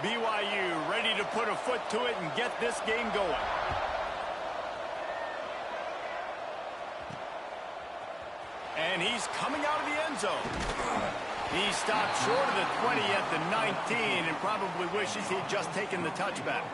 BYU ready to put a foot to it and get this game going. And he's coming out of the end zone. He stopped short of the 20 at the 19 and probably wishes he'd just taken the touchback.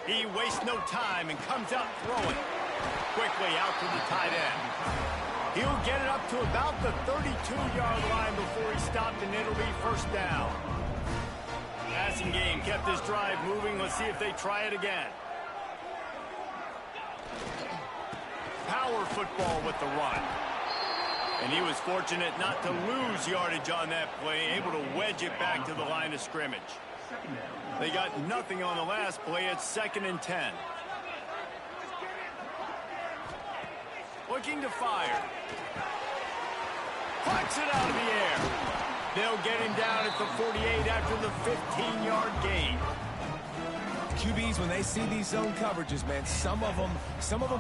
He wastes no time and comes out throwing. Quickly out to the tight end. He'll get it up to about the 32-yard line before he stopped, and it'll be first down. Passing game kept this drive moving. Let's see if they try it again. Power football with the run. And he was fortunate not to lose yardage on that play, able to wedge it back to the line of scrimmage. They got nothing on the last play. It's 2nd and 10. Looking to fire. Pucks it out of the air. They'll get him down at the 48 after the 15-yard gain. QBs, when they see these zone coverages, man, some of them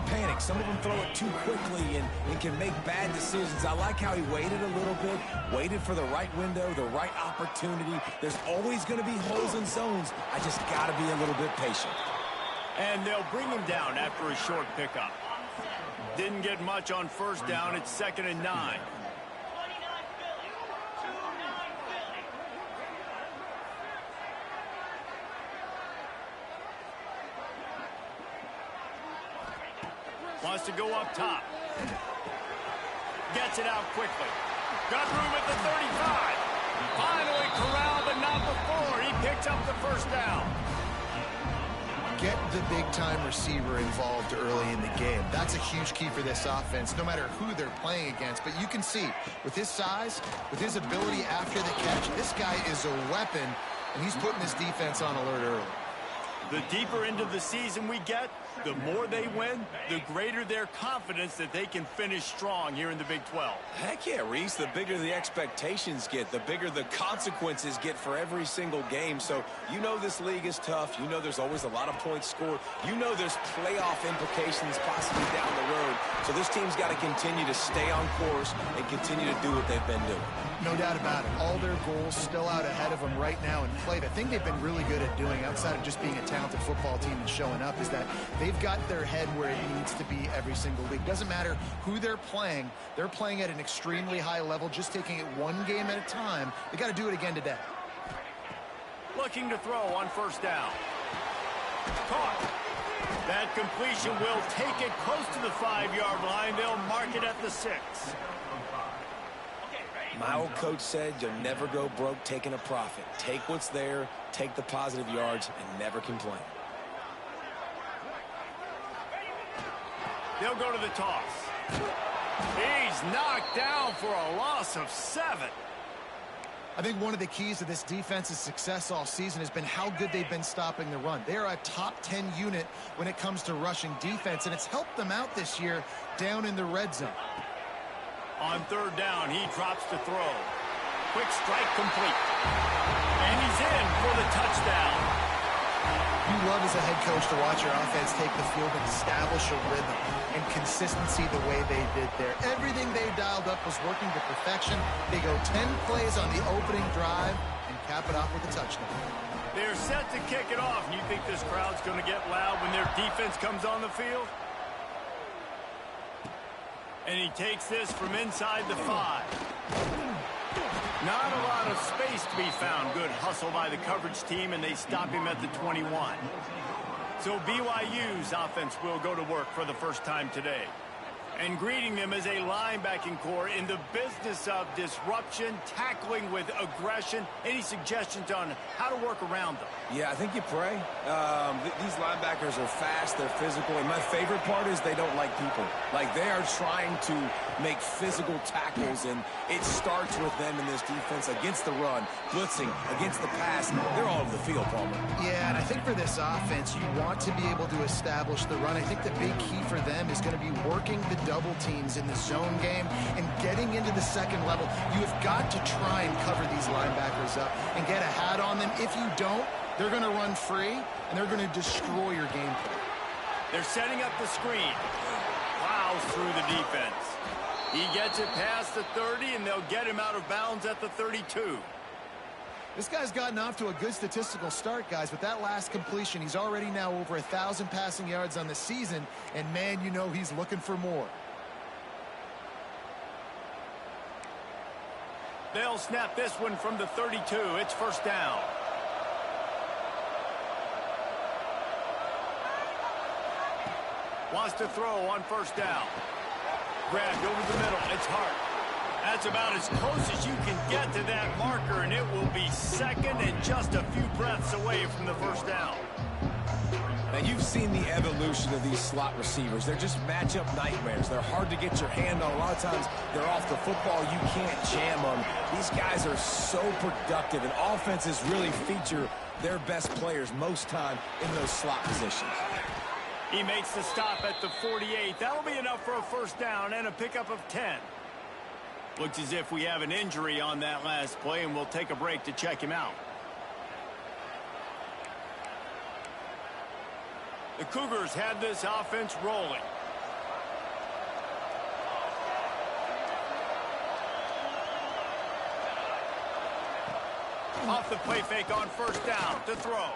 panic. Some of them throw it too quickly and can make bad decisions. I like how he waited a little bit, waited for the right window, the right opportunity. There's always going to be holes in zones. I just got to be a little bit patient. And they'll bring him down after a short pickup. Didn't get much on first down. It's 2nd and 9. Wants to go up top. Gets it out quickly. Got room at the 35. Finally corralled, but not before. He picks up the first down. Get the big-time receiver involved early in the game. That's a huge key for this offense, no matter who they're playing against. But you can see, with his size, with his ability after the catch, this guy is a weapon, and he's putting this defense on alert early. The deeper into the season we get, the more they win, the greater their confidence that they can finish strong here in the Big 12. Heck yeah, Reese. The bigger the expectations get, the bigger the consequences get for every single game. So you know this league is tough. You know there's always a lot of points scored. You know there's playoff implications possibly down the road. So this team's got to continue to stay on course and continue to do what they've been doing. No doubt about it. All their goals still out ahead of them right now in play. The thing they've been really good at doing, outside of just being a talented football team and showing up, is that they've got their head where it needs to be every single week. Doesn't matter who they're playing at an extremely high level, just taking it one game at a time. They got to do it again today. Looking to throw on first down. Caught. That completion will take it close to the 5-yard line. They'll mark it at the 6. My old coach said you'll never go broke taking a profit. Take what's there, take the positive yards, and never complain. They'll go to the toss. He's knocked down for a loss of 7. I think one of the keys to this defense's success all season has been how good they've been stopping the run. They're a top 10 unit when it comes to rushing defense, and it's helped them out this year down in the red zone. On third down, he drops to throw. Quick strike complete. And he's in for the touchdown. You love as a head coach to watch your offense take the field and establish a rhythm and consistency the way they did there. Everything they dialed up was working to perfection. They go 10 plays on the opening drive and cap it off with a touchdown. They're set to kick it off. And you think this crowd's going to get loud when their defense comes on the field? And he takes this from inside the 5. Not a lot of space to be found. Good hustle by the coverage team, and they stop him at the 21. So BYU's offense will go to work for the first time today. And greeting them as a linebacking core in the business of disruption, tackling with aggression. Any suggestions on how to work around them? Yeah, I think you pray. These linebackers are fast, they're physical, and my favorite part is they don't like people. Like, they are trying to make physical tackles, and it starts with them in this defense against the run, blitzing, against the pass. They're all over the field, Palmer. Yeah, and I think for this offense, you want to be able to establish the run. I think the big key for them is going to be working the double teams in the zone game and getting into the second level. You have got to try and cover these linebackers up and get a hat on them. If you don't, they're going to run free, and they're going to destroy your game plan. They're setting up the screen. Plows through the defense. He gets it past the 30, and they'll get him out of bounds at the 32. This guy's gotten off to a good statistical start, guys, but that last completion, he's already now over 1,000 passing yards on the season, and, man, you know he's looking for more. They'll snap this one from the 32. It's first down. Wants to throw on first down. Grabbed over the middle. It's Hart. That's about as close as you can get to that marker, and it will be second and just a few breaths away from the first down. Now, you've seen the evolution of these slot receivers. They're just matchup nightmares. They're hard to get your hand on. A lot of times, they're off the football. You can't jam them. These guys are so productive, and offenses really feature their best players most time in those slot positions. He makes the stop at the 48. That'll be enough for a first down and a pickup of 10. Looks as if we have an injury on that last play, and we'll take a break to check him out. The Cougars had this offense rolling. Off the play fake on first down to throw.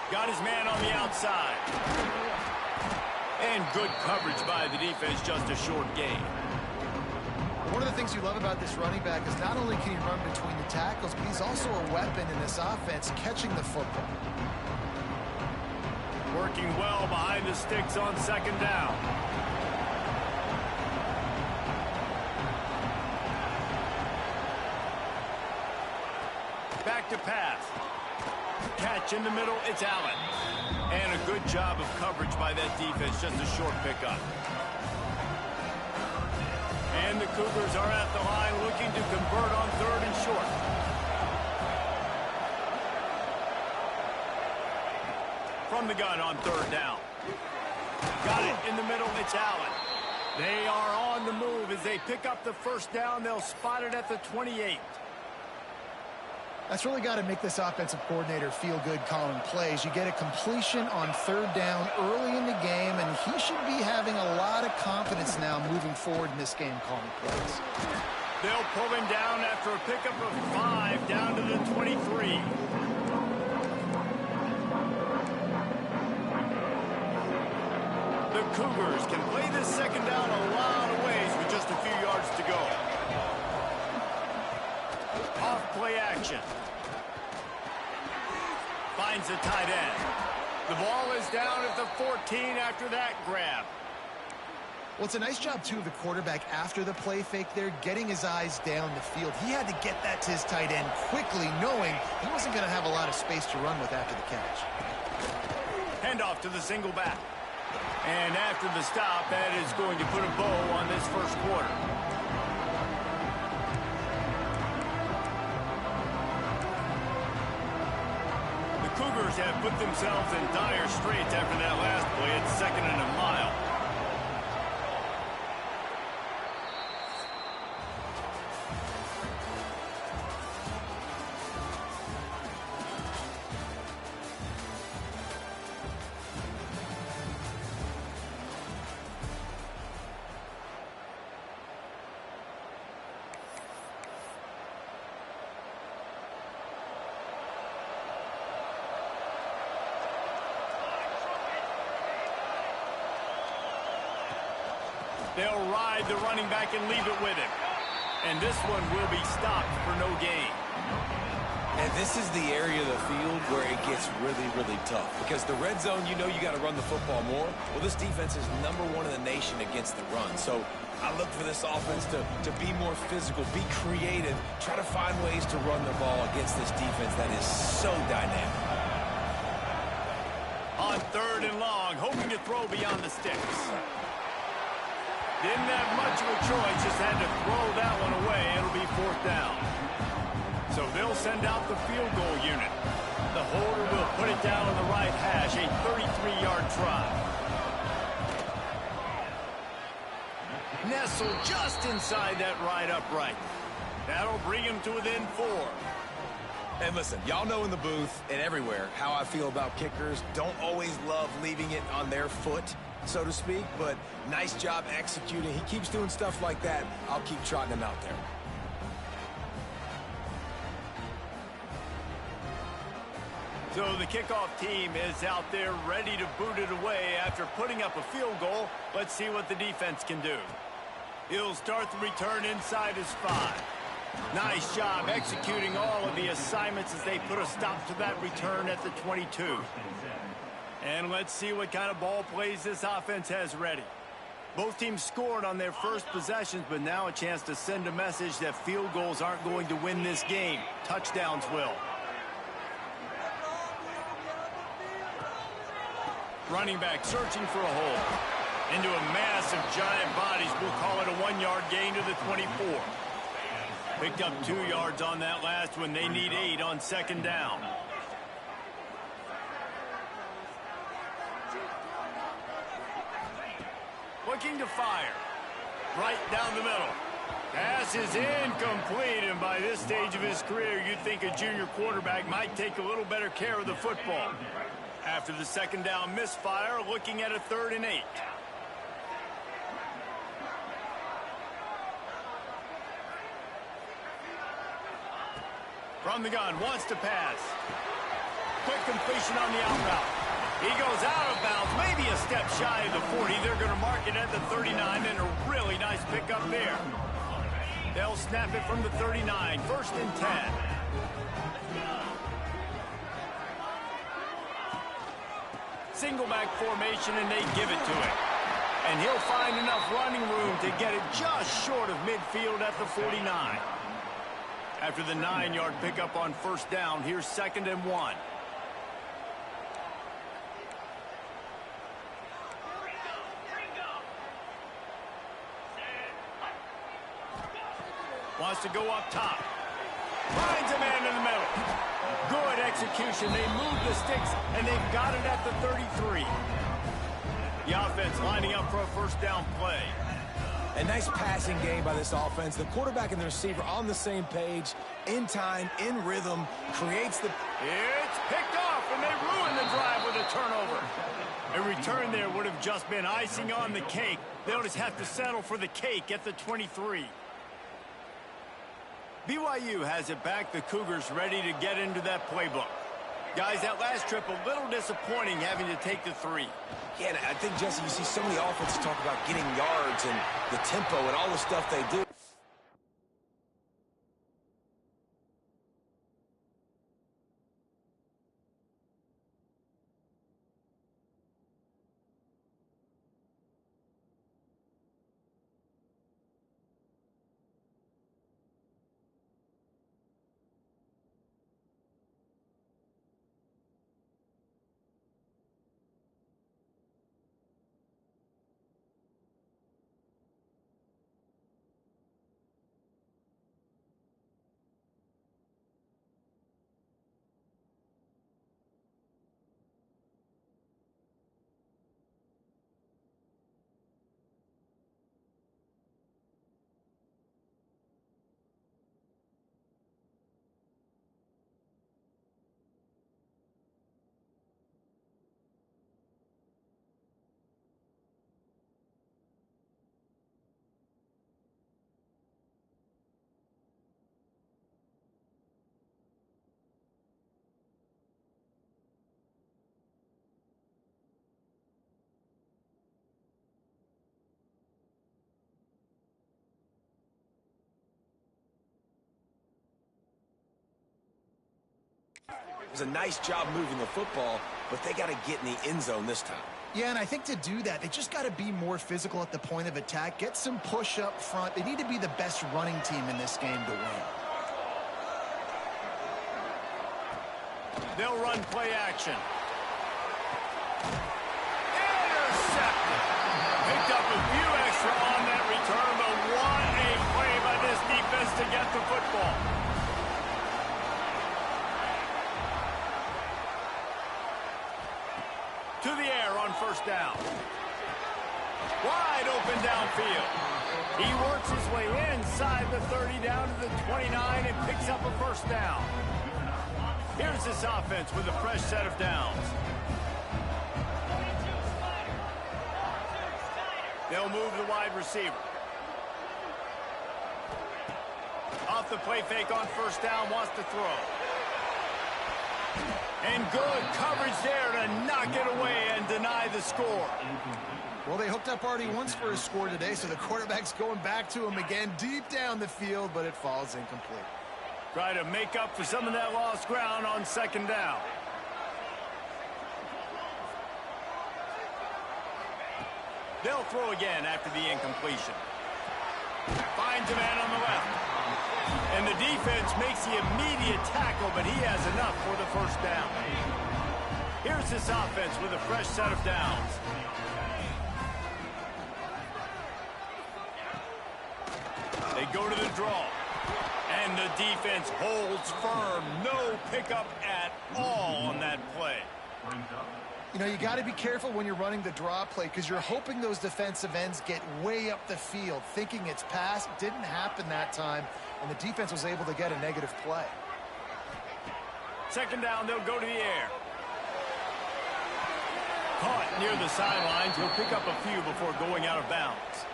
Got his man on the outside. And good coverage by the defense, just a short gain. One of the things you love about this running back is not only can he run between the tackles, but he's also a weapon in this offense, catching the football. Working well behind the sticks on second down. Back to pass. Catch in the middle, it's Allen. And a good job of coverage by that defense, just a short pickup. And the Cougars are at the line looking to convert on third and short. From the gun on third down. Got it in the middle, it's Allen. They are on the move as they pick up the first down. They'll spot it at the 28. That's really got to make this offensive coordinator feel good calling plays. You get a completion on third down early in the game, and he should be having a lot of confidence now moving forward in this game calling plays. They'll pull him down after a pickup of 5 down to the 23. The Cougars can play this second down a lot of ways with just a few yards to go. Off play action. Finds the tight end. The ball is down at the 14 after that grab. Well, it's a nice job, too, of the quarterback after the play fake there, getting his eyes down the field. He had to get that to his tight end quickly, knowing he wasn't going to have a lot of space to run with after the catch. Handoff to the single back. And after the stop, that is going to put a bow on this first quarter. Cougars have put themselves in dire straits after that last play. It's second and a mile. They'll ride the running back and leave it with him. And this one will be stopped for no gain. And this is the area of the field where it gets really, really tough. Because the red zone, you know you got to run the football more. Well, this defense is #1 in the nation against the run. So I look for this offense to be more physical, be creative, try to find ways to run the ball against this defense that is so dynamic. On third and long, hoping to throw beyond the sticks. Didn't have much of a choice, just had to throw that one away. It'll be 4th down. So they'll send out the field goal unit. The holder will put it down on the right hash, a 33-yard try. Nestled just inside that right upright. That'll bring him to within 4. And listen, y'all know in the booth and everywhere how I feel about kickers. Don't always love leaving it on their foot, so to speak, but nice job executing. He keeps doing stuff like that. I'll keep trotting him out there. So the kickoff team is out there ready to boot it away after putting up a field goal. Let's see what the defense can do. He'll start the return inside his 5. Nice job executing all of the assignments as they put a stop to that return at the 22. And let's see what kind of ball plays this offense has ready. Both teams scored on their first possessions, but now a chance to send a message that field goals aren't going to win this game. Touchdowns will. Running back searching for a hole. Into a mass of giant bodies. We'll call it a 1-yard gain to the 24. Picked up 2 yards on that last one. They need 8 on 2nd down. Looking to fire. Right down the middle. Pass is incomplete, and by this stage of his career, you'd think a junior quarterback might take a little better care of the football. After the 2nd down misfire, looking at a 3rd and 8. From the gun, wants to pass. Quick completion on the out route. He goes out of bounds, maybe a step shy of the 40. They're going to mark it at the 39, and a really nice pickup there. They'll snap it from the 39, 1st and 10. Single back formation, and they give it to him. And he'll find enough running room to get it just short of midfield at the 49. After the 9-yard pickup on 1st down, here's 2nd and 1. Wants to go up top. Finds a man in the middle. Good execution. They move the sticks, and they've got it at the 33. The offense lining up for a 1st down play. A nice passing game by this offense. The quarterback and the receiver on the same page, in time, in rhythm, creates the... It's picked off, and they ruin the drive with a turnover. A return there would have just been icing on the cake. They'll just have to settle for the cake at the 23. BYU has it back. The Cougars ready to get into that playbook. Guys, that last trip a little disappointing having to take the 3. Yeah, and I think, Jesse, you see so many offenses talk about getting yards and the tempo and all the stuff they do. It was a nice job moving the football, but they got to get in the end zone this time. Yeah, and I think to do that, they just got to be more physical at the point of attack, get some push up front. They need to be the best running team in this game to win. They'll run play action. Intercepted. Picked up a few extra on that works his way inside the 30 down to the 29 and picks up a first down. Here's this offense with a fresh set of downs. They'll move the wide receiver. Off the play fake on first down, wants to throw. And good coverage there to knock it away and deny the score. Well, they hooked up already once for a score today, so the quarterback's going back to him again deep down the field, but it falls incomplete. Try to make up for some of that lost ground on second down. They'll throw again after the incompletion. Finds a man on the left. And the defense makes the immediate tackle, but he has enough for the first down. Here's this offense with a fresh set of downs. They go to the draw. And the defense holds firm. No pickup at all on that play. You know, you got to be careful when you're running the draw play because you're hoping those defensive ends get way up the field, thinking it's pass. Didn't happen that time, and the defense was able to get a negative play. Second down, they'll go to the air. Caught near the sidelines. He'll pick up a few before going out of bounds.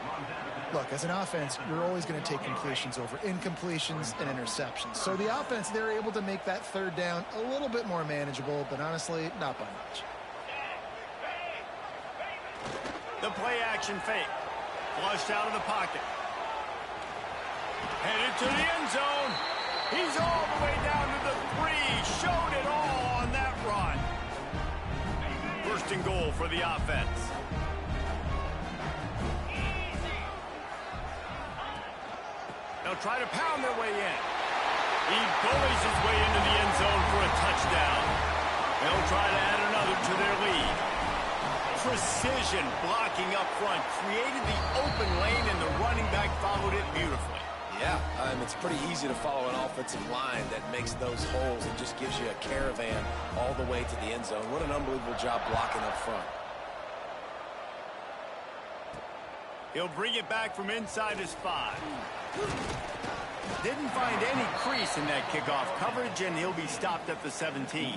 Look, as an offense, you're always going to take completions over incompletions and interceptions. So the offense, they're able to make that third down a little bit more manageable, but honestly, not by much. The play action fake. Flushed out of the pocket. Headed to the end zone. He's all the way down to the 3. Showed it all on that run. First and goal for the offense. They'll try to pound their way in. He bullies his way into the end zone for a touchdown. They'll try to add another to their lead. Precision blocking up front created the open lane, and the running back followed it beautifully. Yeah, it's pretty easy to follow an offensive line that makes those holes and just gives you a caravan all the way to the end zone. What an unbelievable job blocking up front. He'll bring it back from inside his 5. Didn't find any crease in that kickoff coverage, and he'll be stopped at the 17.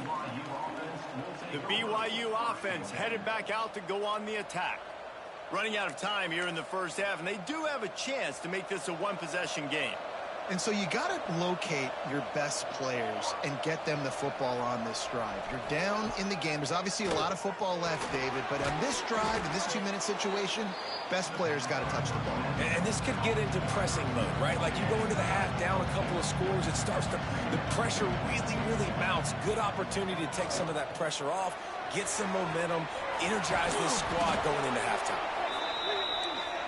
The BYU offense headed back out to go on the attack. Running out of time here in the first half, and they do have a chance to make this a one-possession game. And so you got to locate your best players and get them the football on this drive. You're down in the game. There's obviously a lot of football left, David, but on this drive, in this 2-minute situation, best players got to touch the ball. And this could get into pressing mode, right? Like you go into the half down a couple of scores, it starts to, the pressure really mounts. Good opportunity to take some of that pressure off, get some momentum, energize this squad going into halftime.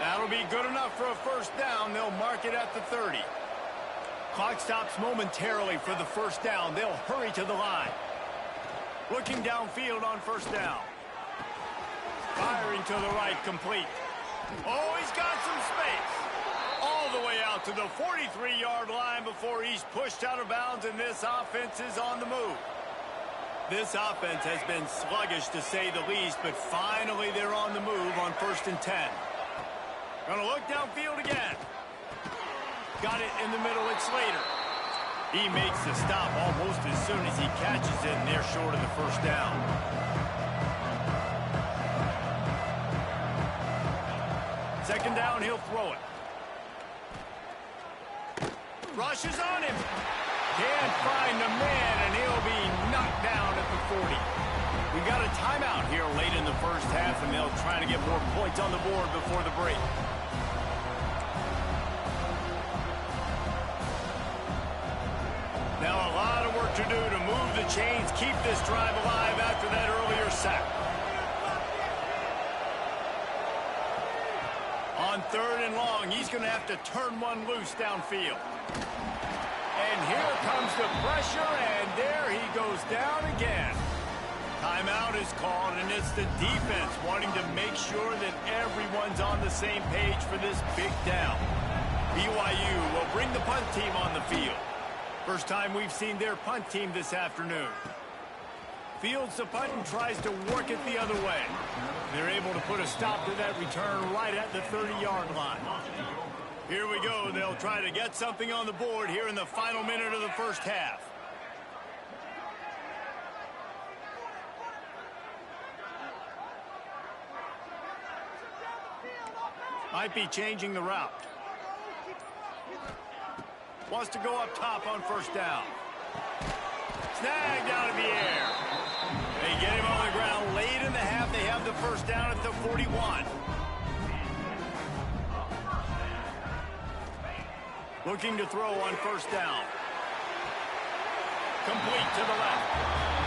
That'll be good enough for a first down. They'll mark it at the 30. Clock stops momentarily for the first down. They'll hurry to the line. Looking downfield on first down. Firing to the right, complete. Oh, he's got some space. All the way out to the 43-yard line before he's pushed out of bounds, and this offense is on the move. This offense has been sluggish, to say the least, but finally they're on the move on 1st and 10. Gonna look downfield again. Got it in the middle, it's Slater. He makes the stop almost as soon as he catches it, and they're short of the first down. Second down, he'll throw it. Rushes on him. Can't find the man, and he'll be knocked down at the 40. We got a timeout here late in the first half, and they'll try to get more points on the board before the break. Now a lot of work to do to move the chains, keep this drive alive after that earlier sack. On 3rd and long, he's going to have to turn one loose downfield. And here comes the pressure, and there he goes down again. Timeout is called, and it's the defense wanting to make sure that everyone's on the same page for this big down. BYU will bring the punt team on the field. First time we've seen their punt team this afternoon. Fields the punt and tries to work it the other way. They're able to put a stop to that return right at the 30-yard line. Here we go. They'll try to get something on the board here in the final minute of the first half. Might be changing the route. Wants to go up top on first down. Snagged out of the air. They get him on the ground late in the half. They have the first down at the 41. Looking to throw on first down. Complete to the left.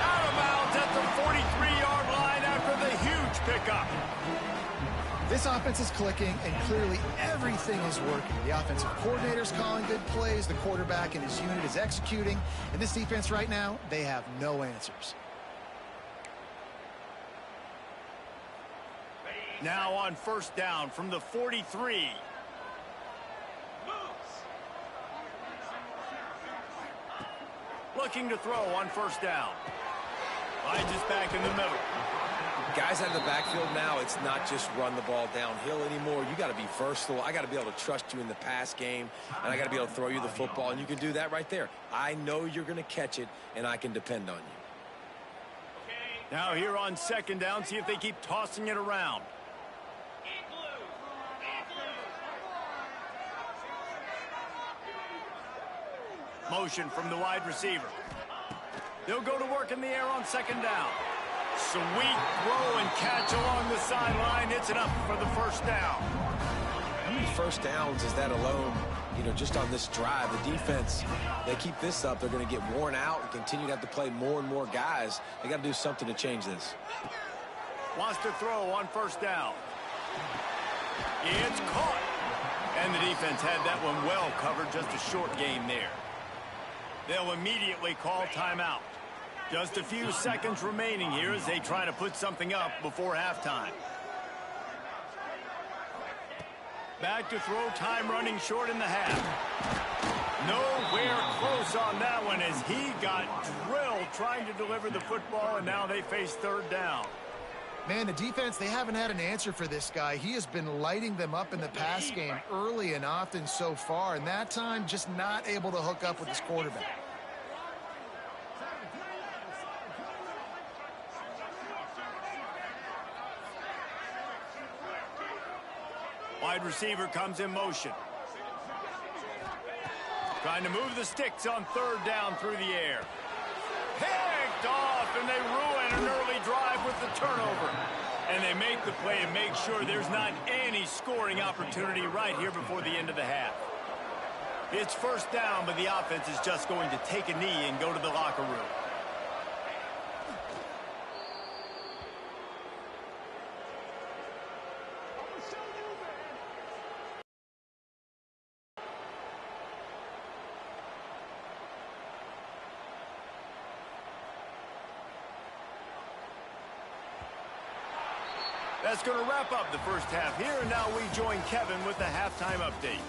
Out of bounds at the 43-yard line after the huge pickup. This offense is clicking, and clearly everything is working. The offensive coordinator's calling good plays. The quarterback and his unit is executing. And this defense right now, they have no answers. Now on first down from the 43. Looking to throw on first down. Finds us back in the middle. Guys out of the backfield now, it's not just run the ball downhill anymore. You got to be versatile. I got to be able to trust you in the pass game, and I got to be able to throw you the football, and you can do that right there. I know you're going to catch it, and I can depend on you. Now here on second down, see if they keep tossing it around. Motion from the wide receiver. They'll go to work in the air on second down. Sweet throw and catch along the sideline. Hits it up for the first down. How many first downs is that alone, just on this drive? The defense, they keep this up, they're going to get worn out and continue to have to play more and more guys. They got to do something to change this. Wants to throw on first down. It's caught. And the defense had that one well covered. Just a short game there. They'll immediately call timeout. Just a few seconds remaining here as they try to put something up before halftime. Back to throw, time running short in the half. Nowhere close on that one as he got drilled trying to deliver the football, and now they face third down. Man, the defense, they haven't had an answer for this guy. He has been lighting them up in the pass game early and often so far, and that time just not able to hook up with his quarterback. Wide receiver comes in motion. Trying to move the sticks on third down through the air. Picked off, and they ruin an early drive with the turnover. And they make the play and make sure there's not any scoring opportunity right here before the end of the half. It's first down, but the offense is just going to take a knee and go to the locker room. That's going to wrap up the first half here, and now we join Kevin with the halftime update.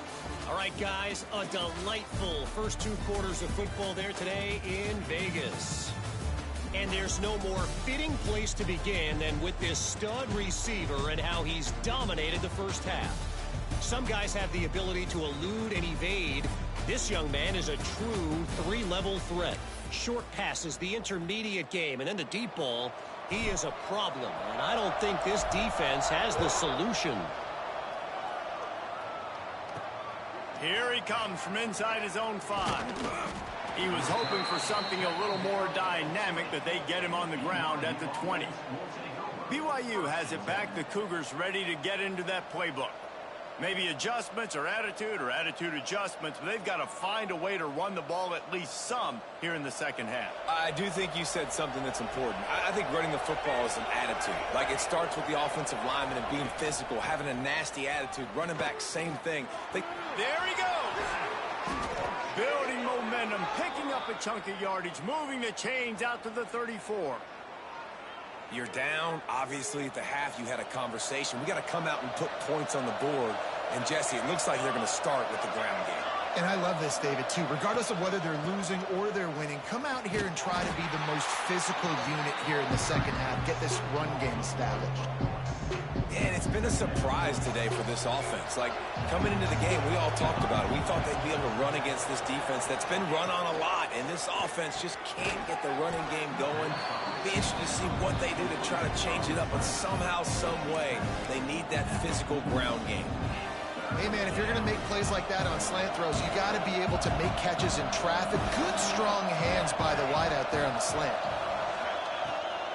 All right, guys, a delightful first two quarters of football there today in Vegas. And there's no more fitting place to begin than with this stud receiver and how he's dominated the first half. Some guys have the ability to elude and evade. This young man is a true three-level threat. Short passes, the intermediate game, and then the deep ball. He is a problem, and I don't think this defense has the solution. Here he comes from inside his own 5. He was hoping for something a little more dynamic, but they get him on the ground at the 20. BYU has it back. The Cougars ready to get into that playbook. Maybe adjustments or attitude adjustments, but they've got to find a way to run the ball at least some here in the second half. I do think you said something that's important. I think running the football is an attitude. Like, it starts with the offensive lineman and being physical, having a nasty attitude. Running back, same thing. There he goes. Building momentum, picking up a chunk of yardage, moving the chains out to the 34. You're down. Obviously, at the half, you had a conversation. We got to come out and put points on the board. And, Jesse, it looks like they're going to start with the ground game. And I love this, David, too. Regardless of whether they're losing or they're winning, come out here and try to be the most physical unit here in the second half. Get this run game established. And it's been a surprise today for this offense. Like, coming into the game, we all talked about it. We thought they'd be able to run against this defense that's been run on a lot, and this offense just can't get the running game going. Be interested to see what they do to try to change it up, but somehow, some way, they need that physical ground game. Hey, man, if you're going to make plays like that on slant throws, you got to be able to make catches in traffic. Good, strong hands by the wideout there on the slant.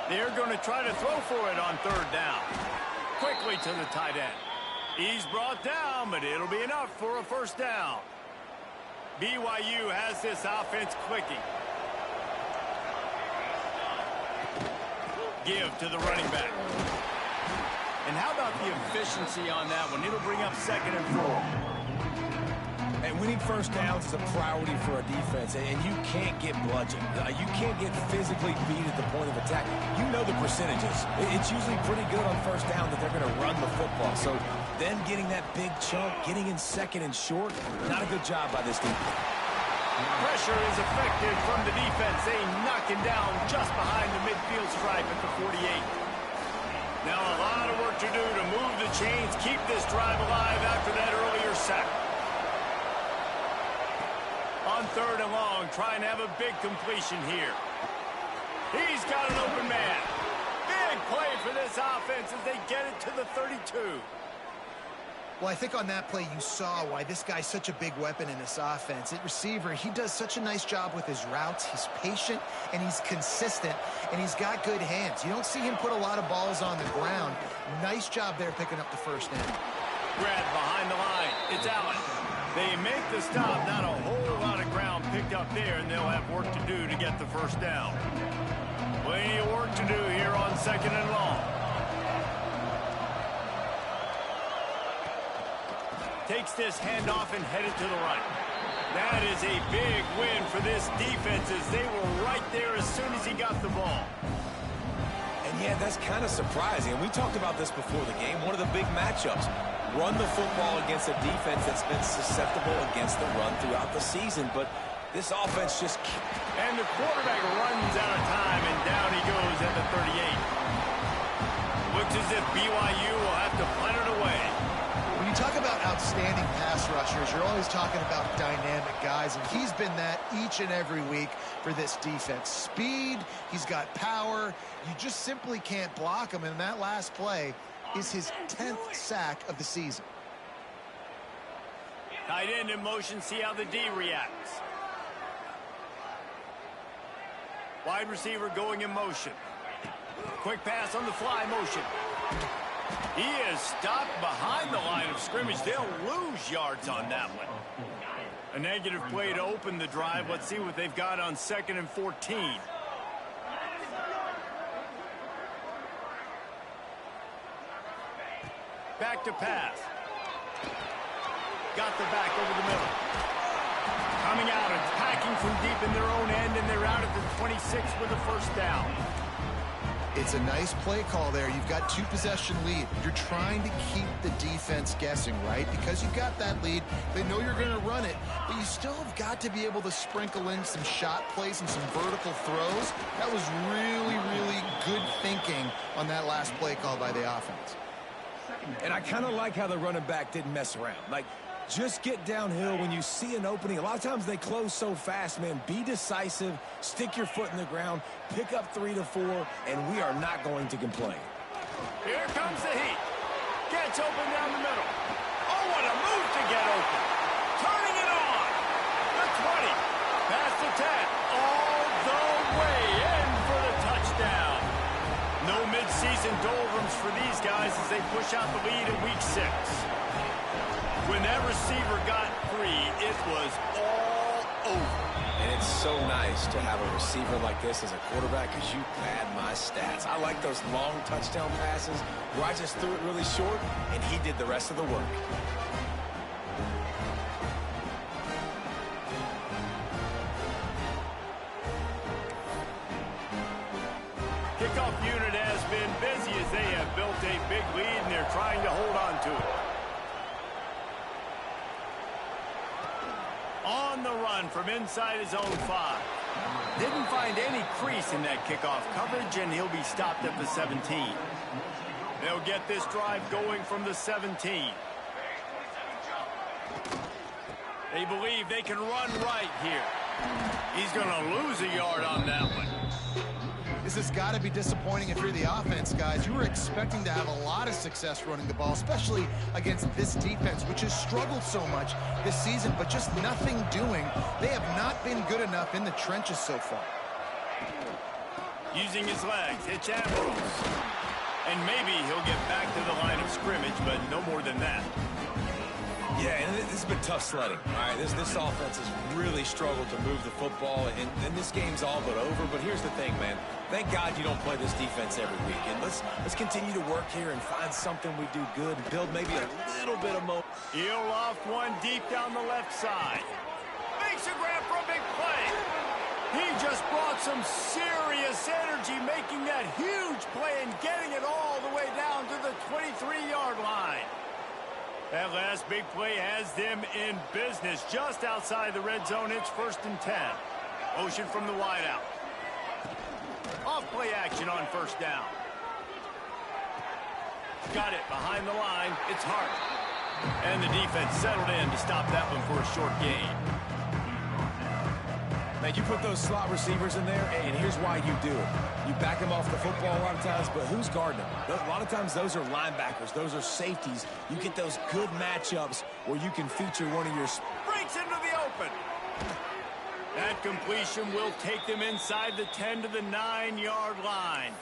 They're going to try to throw for it on third down. Quickly to the tight end. He's brought down, but it'll be enough for a first down. BYU has this offense clicking. Give to the running back. And how about the efficiency on that one? It'll bring up 2nd and 4. And winning first downs is a priority for a defense, and you can't get bludgeoned. You can't get physically beat at the point of attack. You know the percentages. It's usually pretty good on first down that they're going to run the football. So them getting that big chunk, getting in 2nd and short, not a good job by this team. Pressure is effective from the defense. They knock him down just behind the midfield stripe at the 48. Now a lot of work to do to move the chains, keep this drive alive after that earlier sack. On 3rd and long, trying to have a big completion here. He's got an open man. Big play for this offense as they get it to the 32. Well, I think on that play you saw why this guy's such a big weapon in this offense. At receiver, he does such a nice job with his routes. He's patient, and he's consistent, and he's got good hands. You don't see him put a lot of balls on the ground. Nice job there picking up the first down. Grab behind the line. It's Allen. They make the stop. Not a whole lot of ground picked up there, and they'll have work to do to get the first down. Plenty of work to do here on 2nd and long. Takes this handoff and headed to the right. That is a big win for this defense as they were right there as soon as he got the ball. And yeah, that's kind of surprising. And we talked about this before the game. One of the big matchups. Run the football against a defense that's been susceptible against the run throughout the season. But this offense just... And the quarterback runs out of time, and down he goes at the 38. Looks as if BYU will have to punt it away. When you talk about outstanding pass rushers, you're always talking about dynamic guys, and he's been that each and every week for this defense. Speed, he's got power. You just simply can't block him, and that last play is his 10th sack of the season. Tight end in motion, see how the D reacts. Wide receiver going in motion. Quick pass on the fly motion. He is stopped behind the line of scrimmage. They'll lose yards on that one. A negative play to open the drive. Let's see what they've got on 2nd and 14. Back to pass. Got the back over the middle. Coming out and packing from deep in their own end, and they're out at the 26 with a first down. It's a nice play call there. You've got 2-possession lead. You're trying to keep the defense guessing, right? Because you've got that lead. They know you're going to run it, but you still have got to be able to sprinkle in some shot plays and some vertical throws. That was really, really good thinking on that last play call by the offense. And I kind of like how the running back didn't mess around. Like, just get downhill when you see an opening. A lot of times they close so fast, man. Be decisive, stick your foot in the ground, pick up 3 to 4, and we are not going to complain. Here comes the heat. Gets open down the middle. Oh, what a move to get open. Turning it on. The 20. Past the 10. All the way in for the touchdown. No midseason doldrums for these guys as they push out the lead in week 6. When that receiver got free, it was all over. And it's so nice to have a receiver like this as a quarterback because you pad my stats. I like those long touchdown passes where I just threw it really short and he did the rest of the work. Kickoff unit has been busy as they have built a big lead and they're trying to hold on to it. On the run from inside his own 5. Didn't find any crease in that kickoff coverage, and he'll be stopped at the 17. They'll get this drive going from the 17. They believe they can run right here. He's going to lose a yard on that one. This has got to be disappointing if you're the offense, guys. You were expecting to have a lot of success running the ball, especially against this defense, which has struggled so much this season, but just nothing doing. They have not been good enough in the trenches so far. Using his legs, it's Ambrose. And maybe he'll get back to the line of scrimmage, but no more than that. Yeah, and this has been tough sledding. All right, this offense has really struggled to move the football, and this game's all but over. But here's the thing, man. Thank God you don't play this defense every week. And let's continue to work here and find something we do good and build maybe a little bit of momentum. He'll loft one deep down the left side. Makes a grab for a big play. He just brought some serious energy, making that huge play and getting it all the way down to the 23-yard line. That last big play has them in business just outside the red zone. It's 1st and 10. Motion from the wideout. Off play action on 1st down. Got it behind the line. It's Hart. And the defense settled in to stop that one for a short gain. Man, you put those slot receivers in there, and here's why you do it. You back them off the football a lot of times, but who's guarding them? A lot of times those are linebackers. Those are safeties. You get those good matchups where you can feature one of your... Breaks into the open. That completion will take them inside the 10 to the 9-yard line.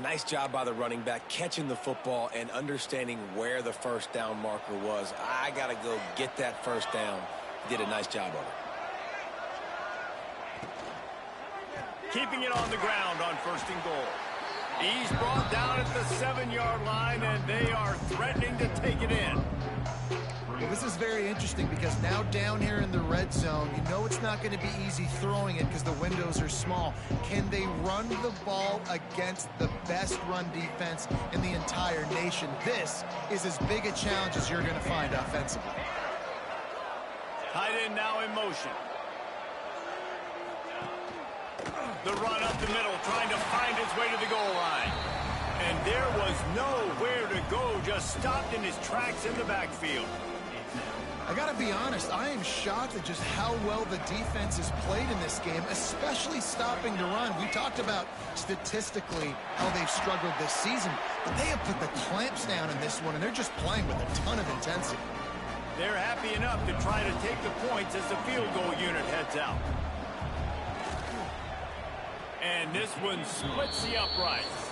Nice job by the running back catching the football and understanding where the 1st down marker was. I got to go get that 1st down. Did a nice job of it. Keeping it on the ground on 1st and goal. He's brought down at the 7-yard line, and they are threatening to take it in. Well, this is very interesting because now down here in the red zone, you know it's not going to be easy throwing it because the windows are small. Can they run the ball against the best run defense in the entire nation? This is as big a challenge as you're going to find offensively. Tight end now in motion. The run up the middle, trying to find his way to the goal line. And there was nowhere to go, just stopped in his tracks in the backfield. I got to be honest, I am shocked at just how well the defense has played in this game, especially stopping the run. We talked about statistically how they've struggled this season, but they have put the clamps down in this one, and they're just playing with a ton of intensity. They're happy enough to try to take the points as the field goal unit heads out. And this one splits the uprights.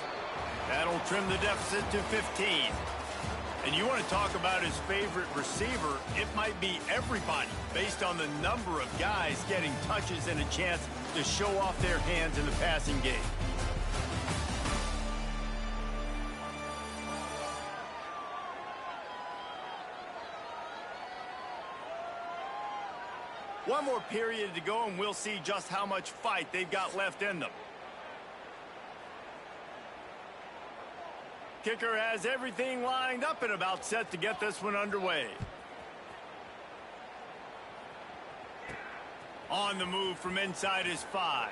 That'll trim the deficit to 15. And you want to talk about his favorite receiver, it might be everybody based on the number of guys getting touches and a chance to show off their hands in the passing game. One more period to go, and we'll see just how much fight they've got left in them. Kicker has everything lined up and about set to get this one underway. On the move from inside his 5.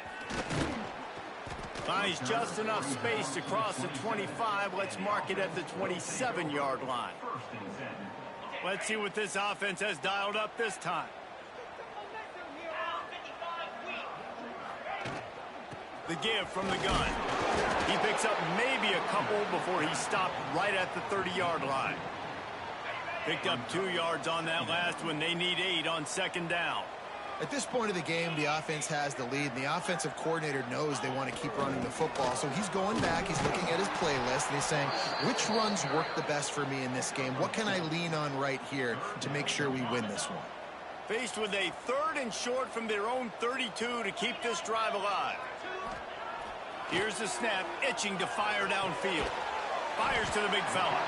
Finds just enough space to cross the 25. Let's mark it at the 27-yard line. Let's see what this offense has dialed up this time. The give from the gun. He picks up maybe a couple before he stopped right at the 30-yard line. Picked up 2 yards on that last one. They need 8 on 2nd down. At this point of the game, the offense has the lead, and the offensive coordinator knows they want to keep running the football. So he's going back, he's looking at his playlist, and he's saying, which runs work the best for me in this game? What can I lean on right here to make sure we win this one? Faced with a 3rd and short from their own 32 to keep this drive alive. Here's the snap, itching to fire downfield. Fires to the big fella.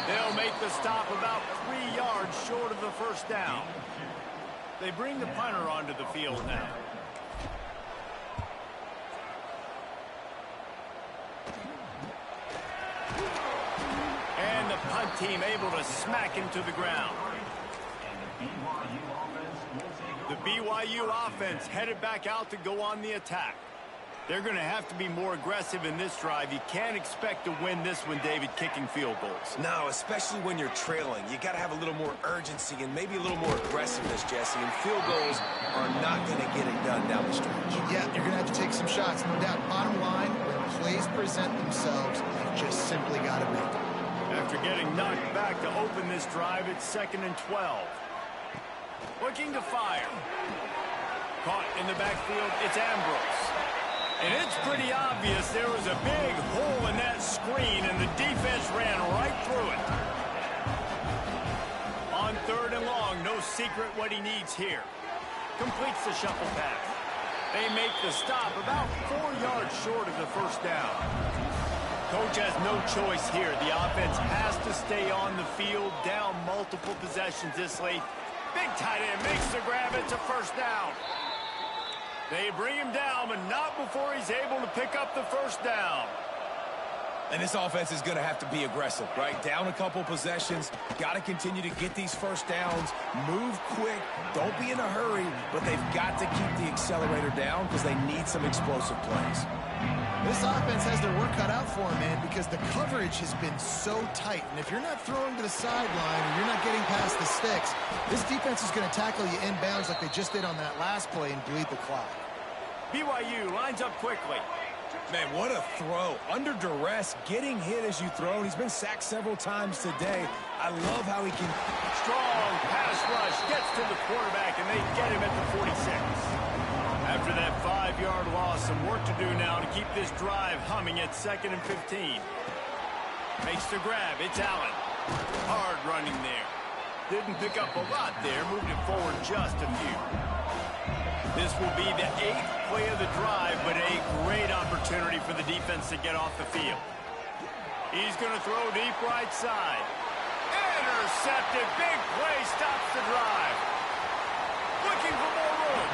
They'll make the stop about 3 yards short of the 1st down. They bring the punter onto the field now. And the punt team able to smack him to the ground. The BYU offense headed back out to go on the attack. They're going to have to be more aggressive in this drive. You can't expect to win this one, David, kicking field goals. No, especially when you're trailing. You got to have a little more urgency and maybe a little more aggressiveness, Jesse. And field goals are not going to get it done down the stretch. Yeah, you're going to have to take some shots, no doubt. Bottom line, when plays present themselves, you just simply got to make them. After getting knocked back to open this drive, it's 2nd and 12. Looking to fire. Caught in the backfield, it's Ambrose. And it's pretty obvious there was a big hole in that screen, and the defense ran right through it. On 3rd and long, no secret what he needs here. Completes the shuffle pass. They make the stop about 4 yards short of the first down. Coach has no choice here. The offense has to stay on the field, down multiple possessions this late. Big tight end makes the grab. It's a first down. They bring him down, but not before he's able to pick up the first down. And this offense is going to have to be aggressive, right? Down a couple possessions. Got to continue to get these first downs. Move quick. Don't be in a hurry, but they've got to keep the accelerator down because they need some explosive plays. This offense has their work cut out for them, man, because the coverage has been so tight. And if you're not throwing to the sideline and you're not getting past the sticks, this defense is going to tackle you inbounds like they just did on that last play and bleed the clock. BYU lines up quickly. Man, what a throw. Under duress, getting hit as you throw. He's been sacked several times today. I love how he can... Strong pass rush gets to the quarterback, and they get him at the 46. After that 5-yard loss, some work to do now to keep this drive humming at 2nd and 15. Makes the grab. It's Allen. Hard running there. Didn't pick up a lot there. Moved it forward just a few. This will be the 8th play of the drive, but a great opportunity for the defense to get off the field. He's going to throw deep right side. Intercepted. Big play stops the drive. Looking for more room.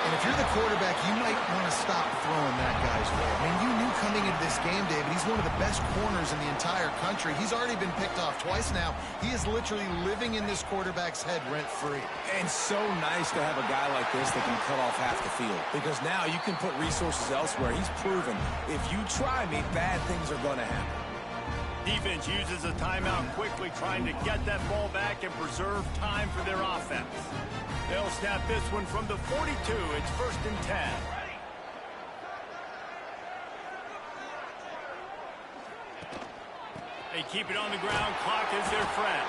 And if you're the quarterback, you might want to stop throwing that guy's way. I mean, you knew coming into this game, David, he's one of the best corners in the entire country. He's already been picked off twice now. He is literally living in this quarterback's head rent-free. And so nice to have a guy like this that can cut off half the field. Because now you can put resources elsewhere. He's proven if you try me, bad things are going to happen. Defense uses a timeout quickly, trying to get that ball back and preserve time for their offense. They'll snap this one from the 42. It's 1st and 10. They keep it on the ground. Clock is their friend.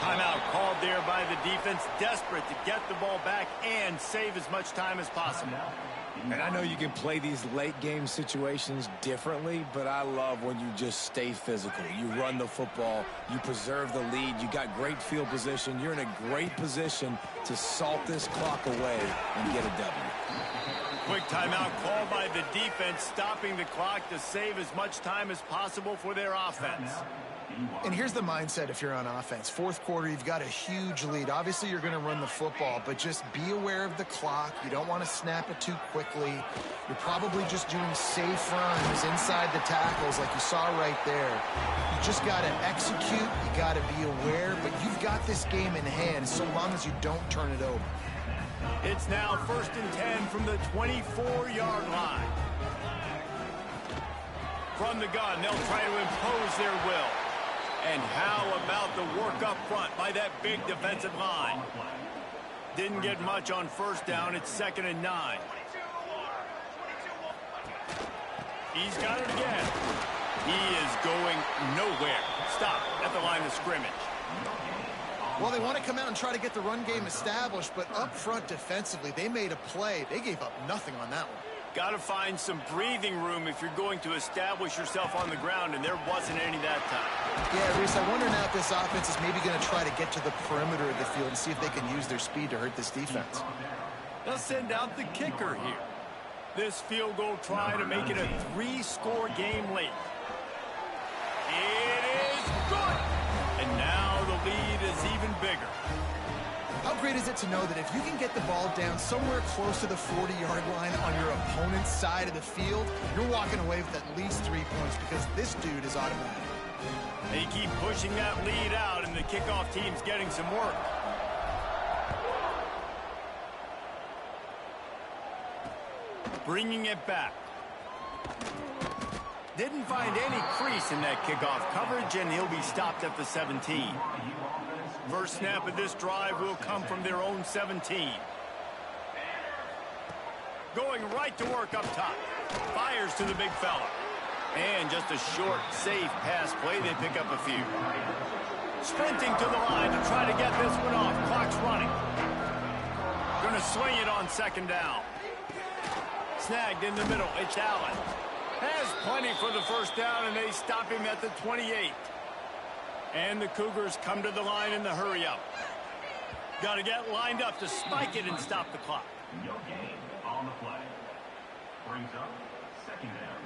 Timeout called there by the defense, desperate to get the ball back and save as much time as possible. And I know you can play these late game situations differently, but I love when you just stay physical. You run the football, you preserve the lead, you got great field position, you're in a great position to salt this clock away and get a W. Quick timeout called by the defense, stopping the clock to save as much time as possible for their offense. And here's the mindset if you're on offense. 4th quarter, you've got a huge lead. Obviously, you're going to run the football, but just be aware of the clock. You don't want to snap it too quickly. You're probably just doing safe runs inside the tackles like you saw right there. You just got to execute. You got to be aware, but you've got this game in hand so long as you don't turn it over. It's now 1st and 10 from the 24-yard line. From the gun, they'll try to impose their will. And how about the work up front by that big defensive line? Didn't get much on 1st down. It's 2nd and 9. He's got it again. He is going nowhere. Stop at the line of scrimmage. Well, they want to come out and try to get the run game established, but up front defensively, they made a play. They gave up nothing on that one. Got to find some breathing room if you're going to establish yourself on the ground, and there wasn't any that time. Yeah, Reese, I wonder now if this offense is maybe going to try to get to the perimeter of the field and see if they can use their speed to hurt this defense. They'll send out the kicker here. This field goal try to make it a 3-score game late. It is good! And now the lead is even bigger. How great is it to know that if you can get the ball down somewhere close to the 40-yard line on your opponent's side of the field, you're walking away with at least 3 points because this dude is automatic. They keep pushing that lead out, and the kickoff team's getting some work. Bringing it back. Didn't find any crease in that kickoff coverage, and he'll be stopped at the 17. First snap of this drive will come from their own 17. Going right to work up top. Fires to the big fella. And just a short, safe pass play. They pick up a few. Sprinting to the line to try to get this one off. Clock's running. Going to swing it on second down. Snagged in the middle. It's Allen. Has plenty for the first down, and they stop him at the 28. And the Cougars come to the line in the hurry-up. Got to get lined up to spike it and stop the clock. No gain on the play. Brings up second down.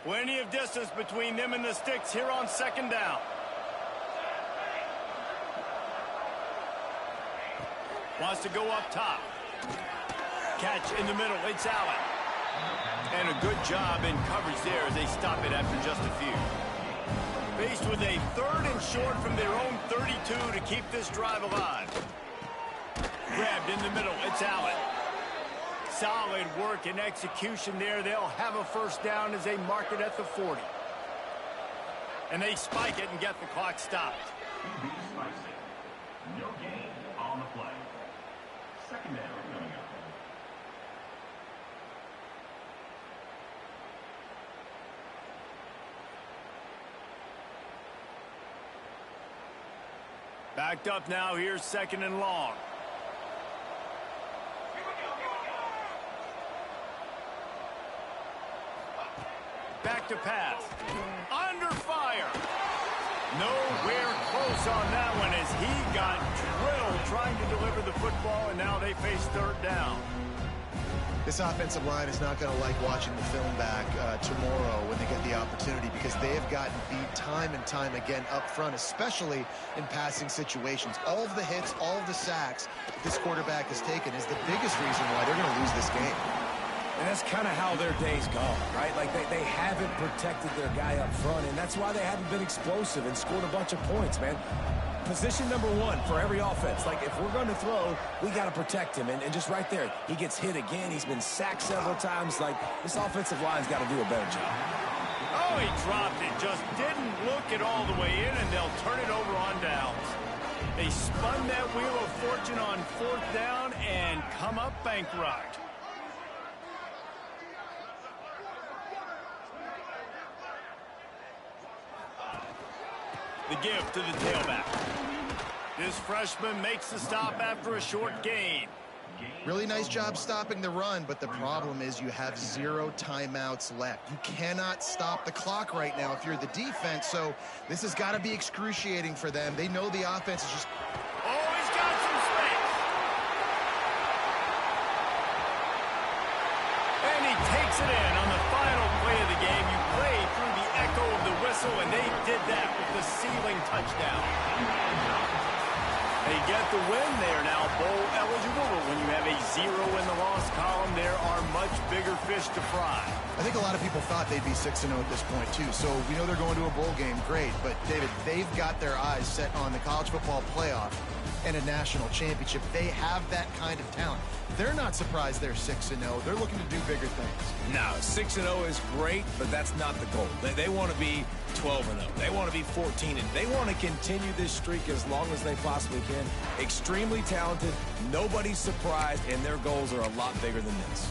Plenty of distance between them and the sticks here on second down. Wants to go up top. Catch in the middle. It's Allen. And a good job in coverage there as they stop it after just a few. Faced with a 3rd and short from their own 32 to keep this drive alive. Grabbed in the middle. It's Allen. Solid work and execution there. They'll have a first down as they mark it at the 40. And they spike it and get the clock stopped. No gain on the play. Second down coming up. Backed up now. Here's second and long. Back to pass. Under fire. Nowhere close on that one as he got drilled trying to deliver the football, and now they face third down. This offensive line is not going to like watching the film back tomorrow when they get the opportunity, because they have gotten beat time and time again up front, especially in passing situations. All of the hits, all of the sacks this quarterback has taken is the biggest reason why they're going to lose this game. And that's kind of how their day's gone, right? Like, they haven't protected their guy up front, and that's why they haven't been explosive and scored a bunch of points, man. Position number 1 for every offense. Like, if we're going to throw, we got to protect him. And just right there, he gets hit again. He's been sacked several times. Like, this offensive line's got to do a better job. Oh, he dropped it. Just didn't look it all the way in, and they'll turn it over on downs. They spun that wheel of fortune on 4th down and come up bankrupt. The give to the tailback. This freshman makes the stop after a short gain. Really nice job stopping the run, but the problem is you have 0 timeouts left. You cannot stop the clock right now if you're the defense, so this has got to be excruciating for them. They know the offense is just... Oh, he's got some space. And he takes it in on the final play of the game. You play through the echo of the whistle, and they did that with the ceiling touchdown. They get the win. They are now bowl eligible, but when you have a 0 in the loss column, there are much bigger fish to fry. I think a lot of people thought they'd be 6-0 at this point, too. So we know they're going to a bowl game. Great. But, David, they've got their eyes set on the college football playoff and a national championship. They have that kind of talent. They're not surprised they're 6-0. They're looking to do bigger things. No, 6-0 is great, but that's not the goal. They want to be 12-0. They want to be 14-0. They want to continue this streak as long as they possibly can. Extremely talented. Nobody's surprised, and their goals are a lot bigger than this.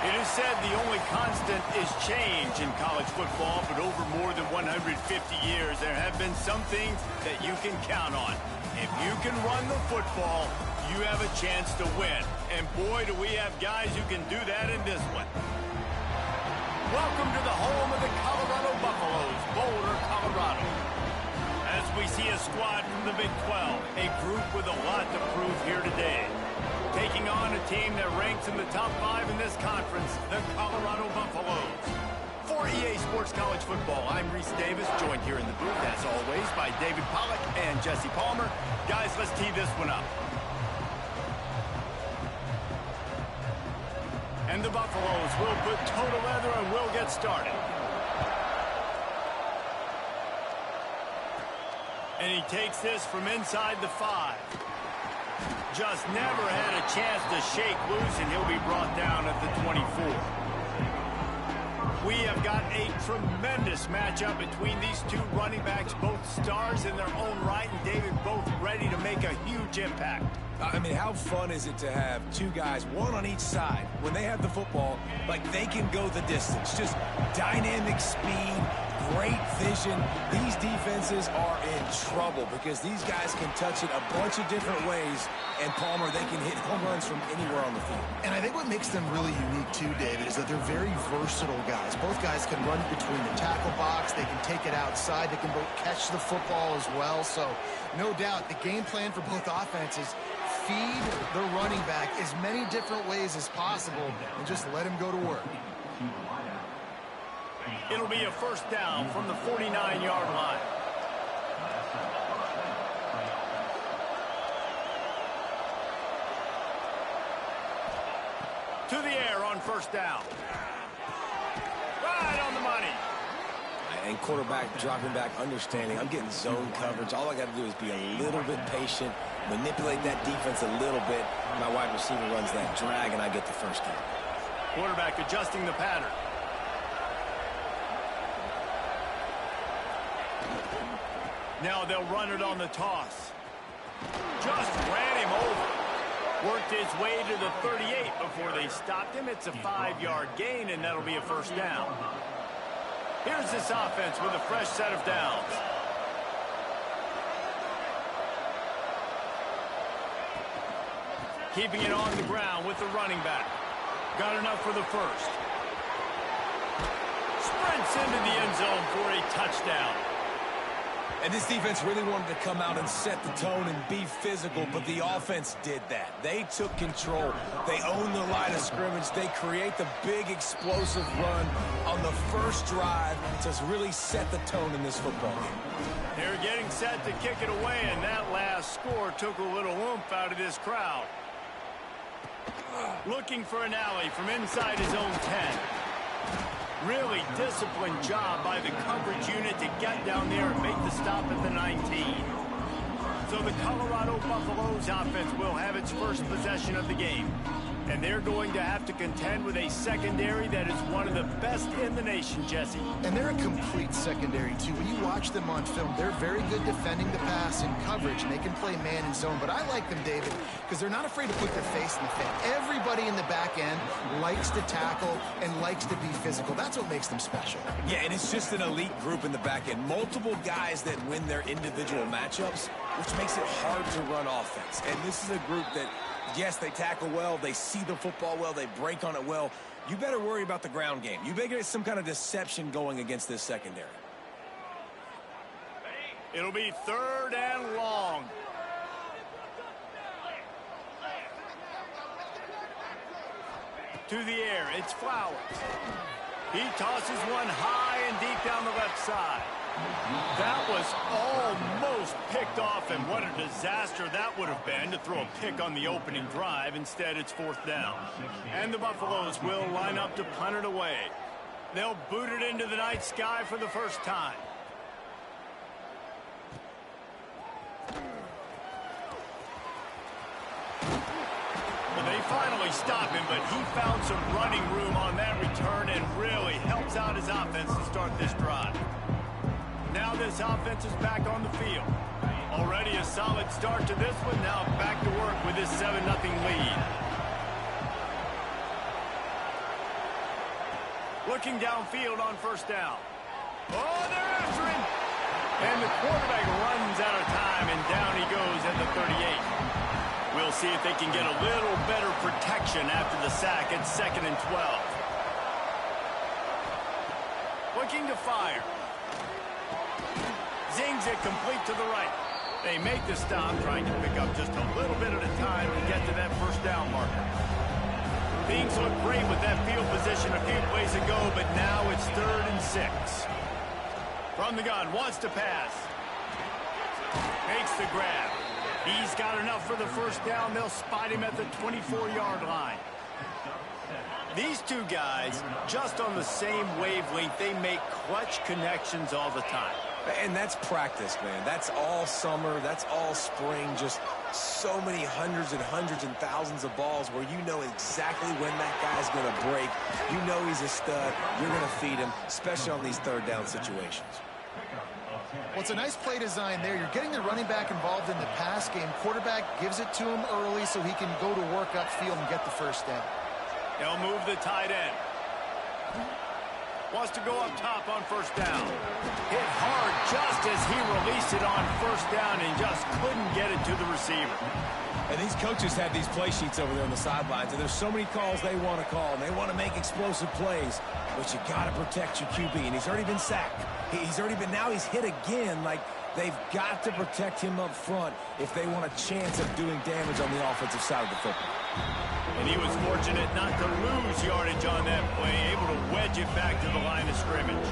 It is said the only constant is change in college football, but over more than 150 years, there have been some things that you can count on. If you can run the football, you have a chance to win. And boy, do we have guys who can do that in this one. Welcome to the home of the Colorado Buffaloes, Boulder, Colorado. As we see a squad from the Big 12, a group with a lot to prove here today. Taking on a team that ranks in the top 5 in this conference, the Colorado Buffaloes. For EA Sports College Football, I'm Reese Davis, joined here in the booth, as always, by David Pollack and Jesse Palmer. Guys, let's tee this one up. And the Buffaloes will put toe to leather and will get started. And he takes this from inside the 5. Just never had a chance to shake loose, and he'll be brought down at the 24. We have got a tremendous matchup between these two running backs, both stars in their own right, and David, both ready to make a huge impact. I mean, how fun is it to have two guys, one on each side, when they have the football, like they can go the distance. Just dynamic speed, great vision. These defenses are in trouble because these guys can touch it a bunch of different ways, and Palmer, they can hit home runs from anywhere on the field. And I think what makes them really unique too, David, is that they're very versatile guys. Both guys can run between the tackle box. They can take it outside. They can both catch the football as well. So no doubt the game plan for both offenses, feed the running back as many different ways as possible and just let him go to work. It'll be a first down from the 49-yard line. To the air on first down. Right on the money. And quarterback dropping back, understanding, I'm getting zone coverage. All I got to do is be a little bit patient, manipulate that defense a little bit. My wide receiver runs that drag, and I get the first down. Quarterback adjusting the pattern. Now they'll run it on the toss. Just ran him over. Worked his way to the 38 before they stopped him. It's a 5-yard gain, and that'll be a first down. Here's this offense with a fresh set of downs. Keeping it on the ground with the running back. Got enough for the first. Sprints into the end zone for a touchdown. And this defense really wanted to come out and set the tone and be physical, but the offense did that. They took control. They owned the line of scrimmage. They create the big explosive run on the first drive to really set the tone in this football game. They're getting set to kick it away, and that last score took a little oomph out of this crowd. Looking for an alley from inside his own 10. Really disciplined job by the coverage unit to get down there and make the stop at the 19. So the Colorado Buffaloes offense will have its first possession of the game. And they're going to have to contend with a secondary that is one of the best in the nation, Jesse. And they're a complete secondary, too. When you watch them on film, they're very good defending the pass and coverage, and they can play man and zone. But I like them, David, because they're not afraid to put their face in the thing. Everybody in the back end likes to tackle and likes to be physical. That's what makes them special. Yeah, and it's just an elite group in the back end. Multiple guys that win their individual matchups, which makes it hard to run offense. And this is a group that, yes, they tackle well, they see the football well, they break on it well. You better worry about the ground game. You better get some kind of deception going against this secondary. It'll be third and long. To the air, it's Flowers. He tosses one high and deep down the left side. That was almost picked off, and what a disaster that would have been to throw a pick on the opening drive. Instead, it's fourth down. And the Buffaloes will line up to punt it away. They'll boot it into the night sky for the first time. Well, they finally stop him, but he found some running room on that return and really helps out his offense to start this drive. Now this offense is back on the field. Already a solid start to this one. Now back to work with this 7-0 lead. Looking downfield on first down. Oh, they're after him. And the quarterback runs out of time, and down he goes at the 38. We'll see if they can get a little better protection after the sack at 2nd and 12. Looking to fire. Zings it complete to the right. They make the stop, trying to pick up just a little bit at a time to get to that first down marker. Things look great with that field position a few plays ago, but now it's 3rd and 6. From the gun, wants to pass. Makes the grab. He's got enough for the first down. They'll spot him at the 24-yard line. These two guys, just on the same wavelength, they make clutch connections all the time. And that's practice, man. That's all summer. That's all spring. Just so many hundreds and thousands of balls where you know exactly when that guy's going to break. You know he's a stud. You're going to feed him, especially on these 3rd down situations. Well, it's a nice play design there. You're getting the running back involved in the pass game. Quarterback gives it to him early so he can go to work upfield and get the first down. They'll move the tight end. Wants to go up top on first down. Hit hard just as he released it on first down and just couldn't get it to the receiver. And these coaches have these play sheets over there on the sidelines, and there's so many calls they want to call, and they want to make explosive plays. But you got to protect your QB, and he's already been sacked. Now he's hit again. Like, they've got to protect him up front if they want a chance of doing damage on the offensive side of the football. And he was fortunate not to lose yardage on that play, able to wedge it back to the line of scrimmage.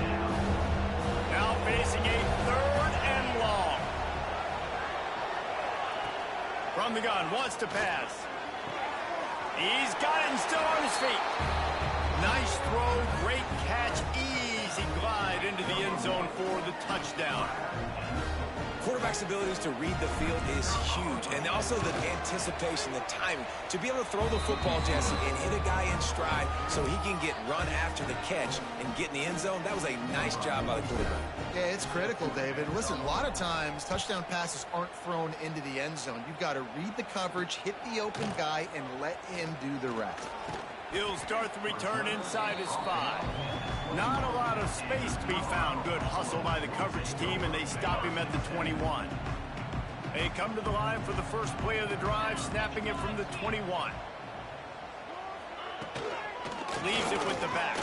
Now facing a 3rd and long. From the gun, wants to pass. He's got it and still on his feet. Nice throw, great catch, easy glide into the end zone for the touchdown. Quarterback's abilities to read the field is huge, and also the anticipation, the timing. To be able to throw the football, Jesse, and hit a guy in stride so he can get run after the catch and get in the end zone, that was a nice job by the quarterback. Yeah, it's critical, David. Listen, a lot of times touchdown passes aren't thrown into the end zone. You've got to read the coverage, hit the open guy, and let him do the rest. He'll start the return inside his 5. Not a lot of space to be found. Good hustle by the coverage team, and they stop him at the 21. They come to the line for the first play of the drive, snapping it from the 21. Leaves it with the back.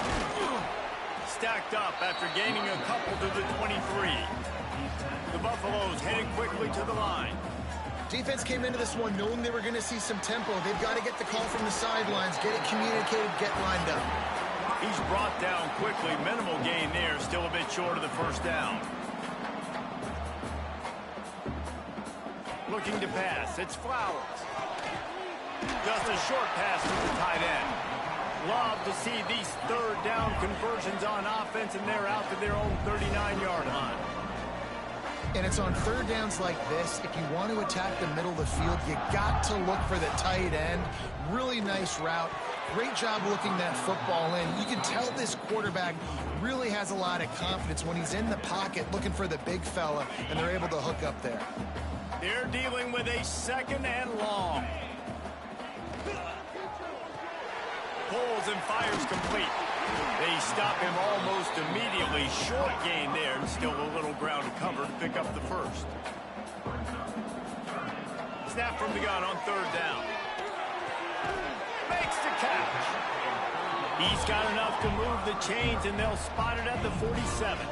Stacked up after gaining a couple to the 23. The Buffaloes headed quickly to the line. Defense came into this one knowing they were going to see some tempo. They've got to get the call from the sidelines, get it communicated, get lined up. He's brought down quickly. Minimal gain there. Still a bit short of the first down. Looking to pass. It's Flowers. Just a short pass to the tight end. Love to see these 3rd down conversions on offense, and they're out to their own 39-yard line. And it's on 3rd downs like this. If you want to attack the middle of the field, you got to look for the tight end. Really nice route. Great job looking that football in. You can tell this quarterback really has a lot of confidence when he's in the pocket looking for the big fella, and they're able to hook up there. They're dealing with a 2nd and long. Pulls and fires complete. They stop him almost immediately. Short gain there, and still a little ground to cover to pick up the first. Snap from the gun on 3rd down. Makes the catch. He's got enough to move the chains, and they'll spot it at the 47.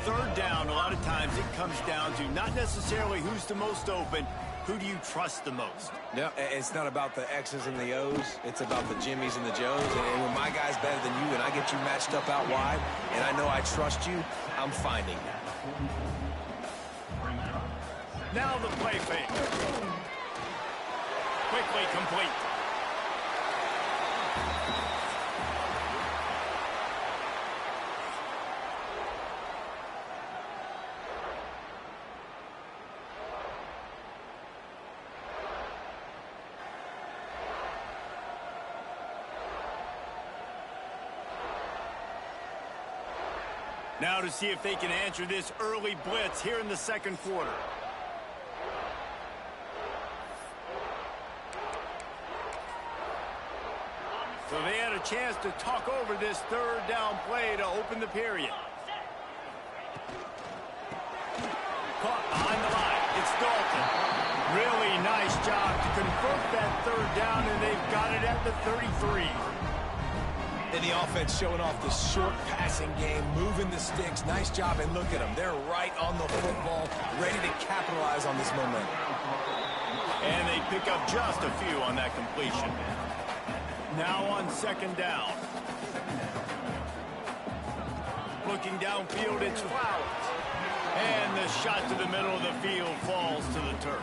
3rd down, a lot of times it comes down to not necessarily who's the most open, who do you trust the most? No, it's not about the X's and the O's. It's about the Jimmys and the Joes. And when my guy's better than you and I get you matched up out wide, and I know I trust you, I'm finding that. Now the play fake. Quickly complete. Now to see if they can answer this early blitz here in the 2nd quarter. So they had a chance to talk over this third down play to open the period. Caught behind the line. It's Dalton. Really nice job to convert that third down, and they've got it at the 33. And the offense showing off the short passing game, moving the sticks. Nice job, and look at them. They're right on the football, ready to capitalize on this momentum. And they pick up just a few on that completion. Now on second down. Looking downfield, it's Flowers. And the shot to the middle of the field falls to the turf.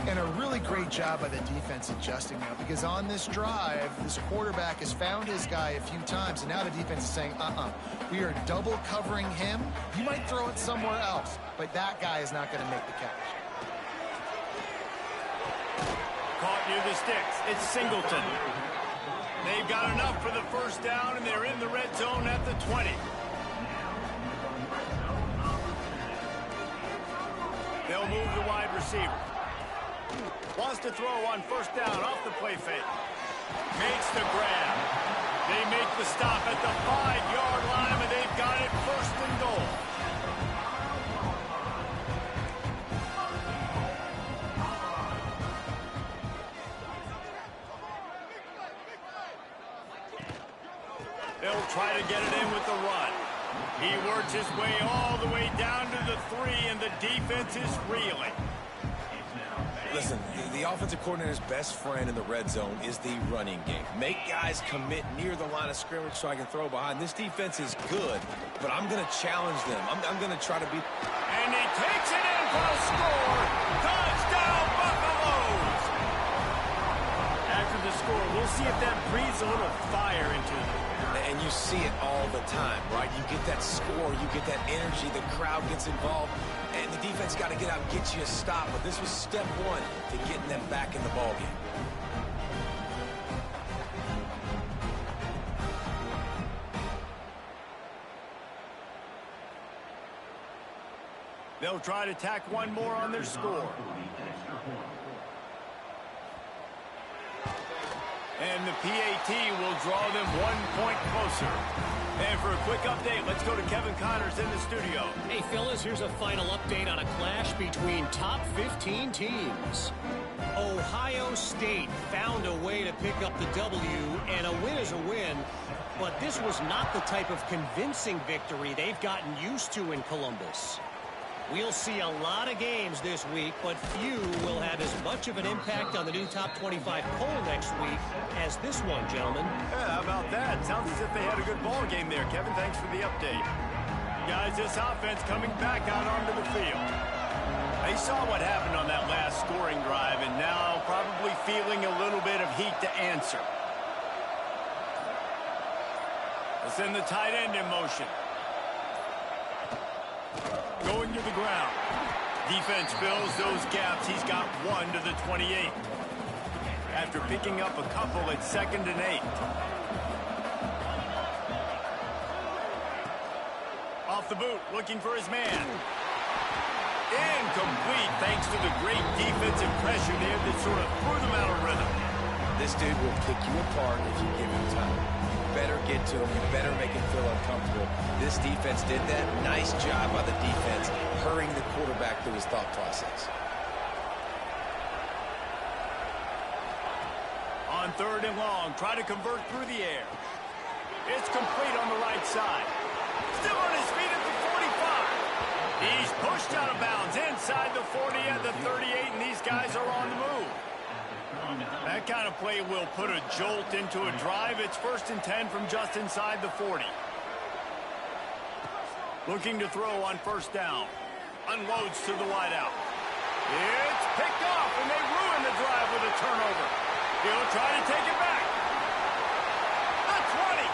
And a really great job by the defense adjusting now, because on this drive, this quarterback has found his guy a few times, and now the defense is saying, we are double covering him. You might throw it somewhere else, but that guy is not going to make the catch. Caught near the sticks. It's Singleton. They've got enough for the first down, and they're in the red zone at the 20. They'll move the wide receiver. Wants to throw on first down off the play fake. Makes the grab. They make the stop at the 5-yard line, and they've got it first and goal. They'll try to get it in with the run. He works his way all the way down to the 3, and the defense is reeling. Listen, the offensive coordinator's best friend in the red zone is the running game. Make guys commit near the line of scrimmage so I can throw behind. This defense is good, but I'm going to challenge them. I'm going to try to beat. And he takes it in for a score. Touchdown, Buffaloes! After the score, we'll see if that breathes a little fire into them. And you see it all the time, right? You get that score, you get that energy, the crowd gets involved, and the defense got to get out and get you a stop. But this was step one to getting them back in the ballgame. They'll try to tack one more on their score. And the PAT will draw them 1 point closer. And for a quick update, let's go to Kevin Connors in the studio. Hey, fellas, here's a final update on a clash between top 15 teams. Ohio State found a way to pick up the W, and a win is a win. But this was not the type of convincing victory they've gotten used to in Columbus. We'll see a lot of games this week, but few will have as much of an impact on the new top 25 poll next week as this one, gentlemen. Yeah, how about that? Sounds as if they had a good ball game there, Kevin. Thanks for the update. Guys, this offense coming back out onto the field. They saw what happened on that last scoring drive, and now probably feeling a little bit of heat to answer. Let's send the tight end in motion. Going to the ground. Defense fills those gaps. He's got 1 to the 28. After picking up a couple at 2nd and 8. Off the boot, looking for his man. Incomplete, thanks to the great defensive pressure there that sort of threw them out of rhythm. This dude will pick you apart if you give him time. You better get to him. You better make him feel uncomfortable. This defense did that. Nice job by the defense, hurrying the quarterback through his thought process. On 3rd and long, try to convert through the air. It's complete on the right side. Still on his feet at the 45. He's pushed out of bounds inside the 40 at the 38, and these guys are on the move. That kind of play will put a jolt into a drive. It's 1st and 10 from just inside the 40. Looking to throw on 1st down. Unloads to the wideout. It's picked off, and they ruin the drive with a turnover. He'll try to take it back. The 20.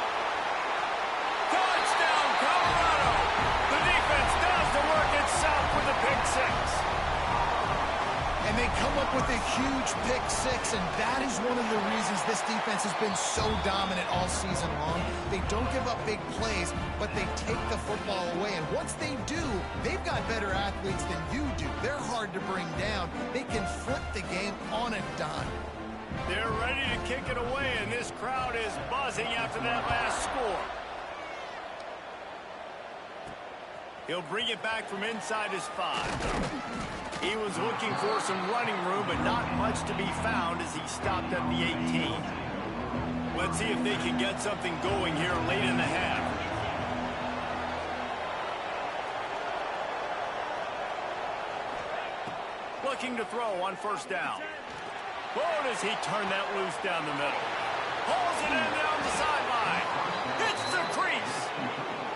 Touchdown, Colorado. The defense does the work itself with a pick 6. And they come up with a huge pick 6, and that is one of the reasons this defense has been so dominant all season long. They don't give up big plays, but they take the football away. And once they do, they've got better athletes than you do. They're hard to bring down. They can flip the game on a dime. They're ready to kick it away, and this crowd is buzzing after that last score. He'll bring it back from inside his 5. He was looking for some running room, but not much to be found as he stopped at the 18. Let's see if they can get something going here late in the half. Looking to throw on first down. Oh, does he turn that loose down the middle. Pulls it in down the sideline. Hits the crease.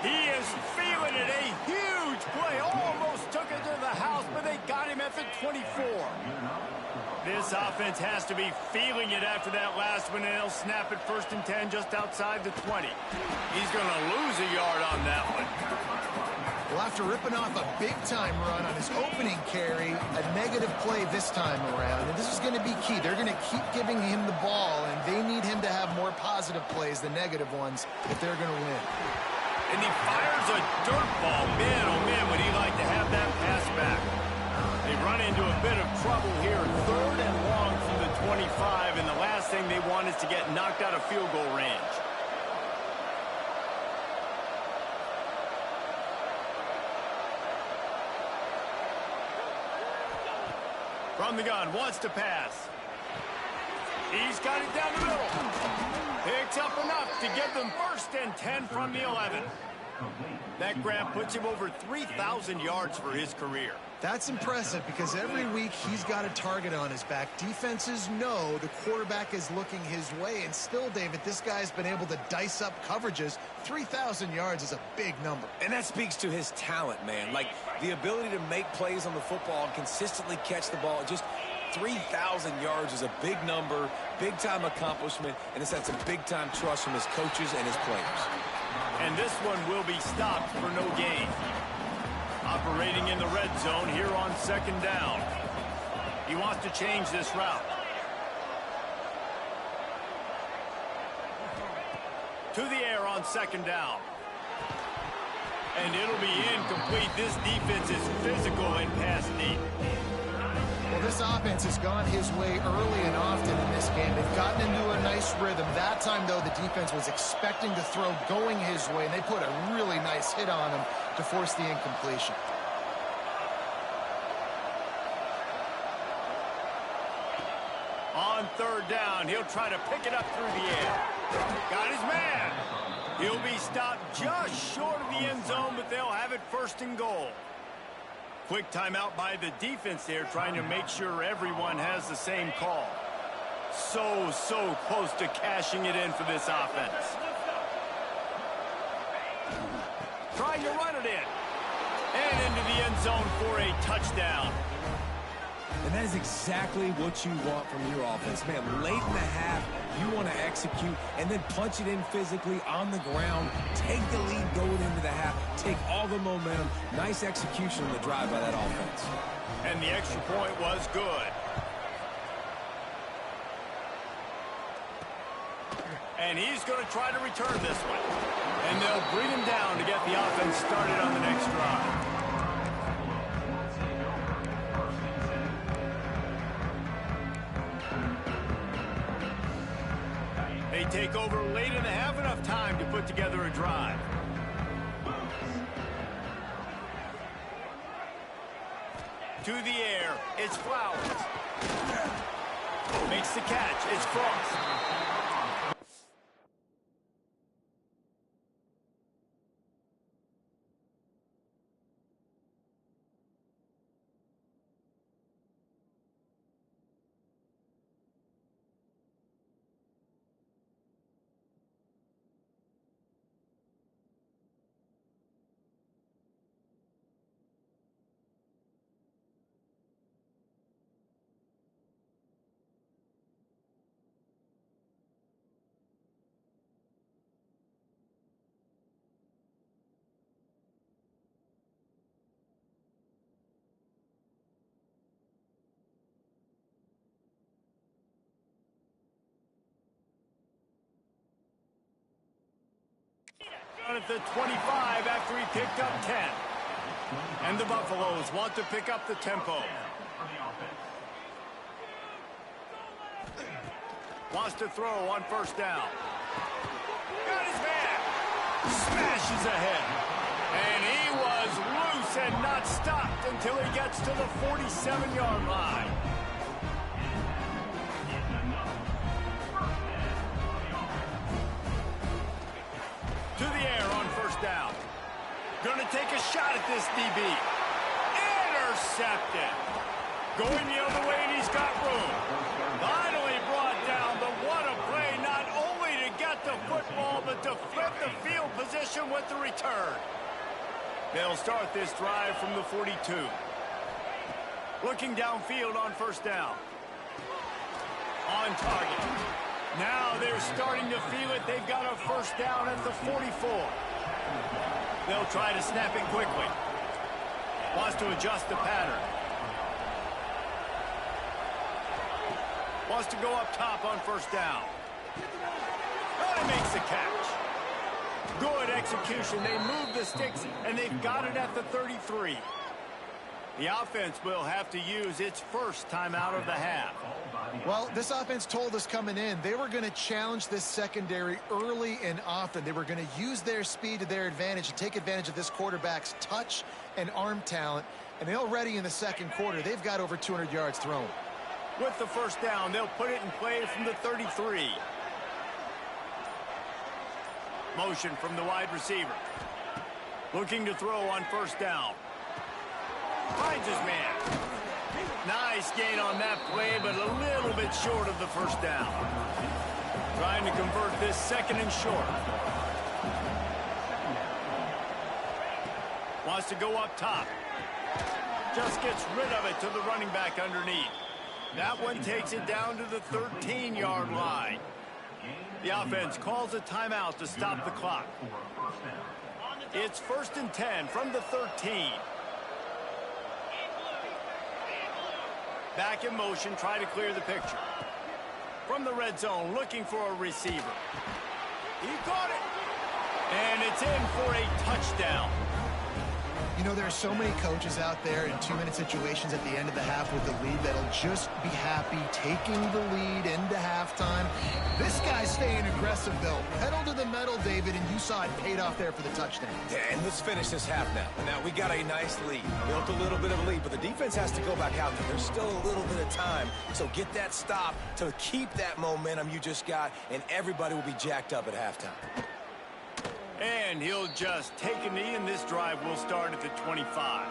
He is feeling it. A huge play. Almost took it to the house, but they got him at the 24. This offense has to be feeling it after that last one, and they'll snap it 1st and 10 just outside the 20. He's going to lose a yard on that one. Well, after ripping off a big-time run on his opening carry, a negative play this time around, and this is going to be key. They're going to keep giving him the ball, and they need him to have more positive plays than negative ones if they're going to win. And he fires a dirt ball. Man, oh man, would he like to have that pass back. They run into a bit of trouble here. 3rd and long from the 25, and the last thing they want is to get knocked out of field goal range. From the gun, wants to pass. He's got it down the middle. Picks up enough to give them 1st and 10 from the 11. That grab puts him over 3,000 yards for his career. That's impressive because every week he's got a target on his back. Defenses know the quarterback is looking his way, and still, David, this guy's been able to dice up coverages. 3,000 yards is a big number. And that speaks to his talent, man. Like, the ability to make plays on the football and consistently catch the ball. Just 3,000 yards is a big number, big-time accomplishment, and it's had some big-time trust from his coaches and his players. And this one will be stopped for no gain. Operating in the red zone here on 2nd down. He wants to change this route. To the air on 2nd down. And it'll be incomplete. This defense is physical and pass deep. Well, this offense has gone his way early and often in this game. They've gotten into a nice rhythm. That time, though, the defense was expecting to throw going his way, and they put a really nice hit on him to force the incompletion. On 3rd down, he'll try to pick it up through the air. Got his man. He'll be stopped just short of the end zone, but they'll have it 1st and goal. Quick timeout by the defense there, trying to make sure everyone has the same call. So close to cashing it in for this offense. Trying to run it in. And into the end zone for a touchdown. And that is exactly what you want from your offense. Man, late in the half, you want to execute and then punch it in physically on the ground. Take the lead going into the half. Take all the momentum. Nice execution on the drive by that offense. And the extra point was good. And he's going to try to return this one. And they'll bring him down to get the offense started on the next drive. They take over late in the half, enough time to put together a drive. To the air, it's Flowers. Makes the catch, it's Frost. At the 25 after he picked up 10. And the Buffaloes want to pick up the tempo. Wants to throw on first down. Got his man. Smashes ahead. And he was loose and not stopped until he gets to the 47-yard line. To the air on first down. Going to take a shot at this DB. Intercepted. Going the other way, and he's got room. Finally brought down, but what a play, not only to get the football, but to flip the field position with the return. They'll start this drive from the 42. Looking downfield on first down. On target. Now they're starting to feel it. They've got a first down at the 44. They'll try to snap it quickly. Wants to adjust the pattern. Wants to go up top on first down. Oh, he makes the catch. Good execution. They move the sticks, and they've got it at the 33. The offense will have to use its first timeout of the half. Well, this offense told us coming in they were going to challenge this secondary early and often. They were going to use their speed to their advantage and take advantage of this quarterback's touch and arm talent. And already in the second quarter, they've got over 200 yards thrown. With the first down, they'll put it in play from the 33. Motion from the wide receiver. Looking to throw on first down. Finds his man. Nice gain on that play, but a little bit short of the first down. Trying to convert this second and short. Wants to go up top. Just gets rid of it to the running back underneath. That one takes it down to the 13-yard line. The offense calls a timeout to stop the clock. It's 1st and 10 from the 13. Back in motion, try to clear the picture. From the red zone, looking for a receiver. He caught it. And it's in for a touchdown. You know, there are so many coaches out there in 2-minute situations at the end of the half with the lead that'll just be happy taking the lead into halftime. This guy's staying aggressive, though. Pedal to the metal, David, and you saw it paid off there for the touchdown. Yeah, and let's finish this half now. Now, we got a nice lead. Built a little bit of a lead, but the defense has to go back out there. There's still a little bit of time. So get that stop to keep that momentum you just got, and everybody will be jacked up at halftime. And he'll just take a knee, and this drive will start at the 25.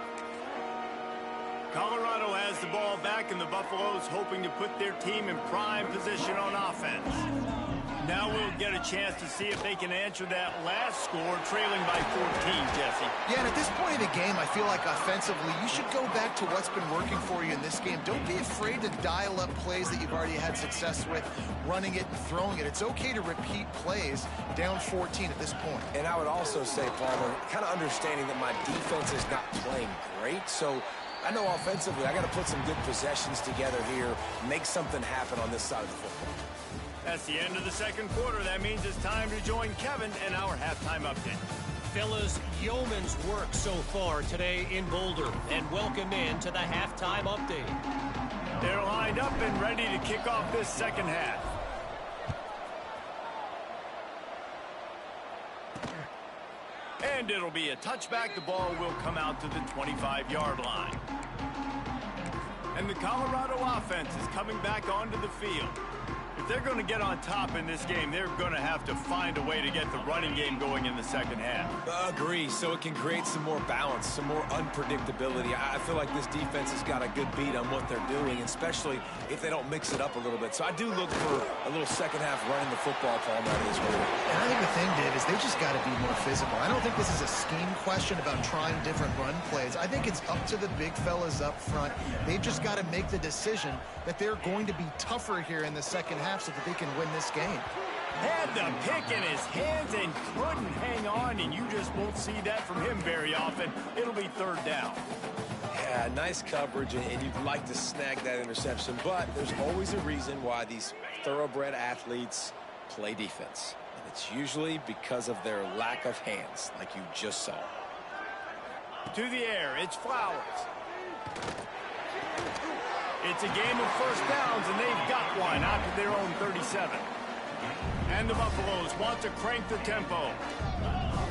Colorado has the ball back, and the Buffaloes hoping to put their team in prime position on offense. Now we'll get a chance to see if they can answer that last score, trailing by 14, Jesse. Yeah, and at this point of the game, I feel like offensively, you should go back to what's been working for you in this game. Don't be afraid to dial up plays that you've already had success with, running it and throwing it. It's okay to repeat plays down 14 at this point. And I would also say, Palmer, kind of understanding that my defense is not playing great, so I know offensively I got to put some good possessions together here, make something happen on this side of the football. That's the end of the second quarter. That means it's time to join Kevin in our halftime update. Fellas, yeoman's work so far today in Boulder, and welcome in to the halftime update. They're lined up and ready to kick off this second half. And it'll be a touchback. The ball will come out to the 25-yard line. And the Colorado offense is coming back onto the field. If they're going to get on top in this game, they're going to have to find a way to get the running game going in the second half. Agree, so it can create some more balance, some more unpredictability. I feel like this defense has got a good beat on what they're doing, especially if they don't mix it up a little bit. So I do look for a little second half running the football Palm out of this game. And I think the thing, Dave, is they just got to be more physical. I don't think this is a scheme question about trying different run plays. I think it's up to the big fellas up front. They've just got to make the decision that they're going to be tougher here in the second half so that they can win this game. Had the pick in his hands and couldn't hang on, and you just won't see that from him very often. It'll be third down. Yeah, nice coverage, and you'd like to snag that interception, but there's always a reason why these thoroughbred athletes play defense. And it's usually because of their lack of hands, like you just saw. To the air, it's Flowers. It's a game of first downs, and they've got one out to their own 37. And the Buffaloes want to crank the tempo.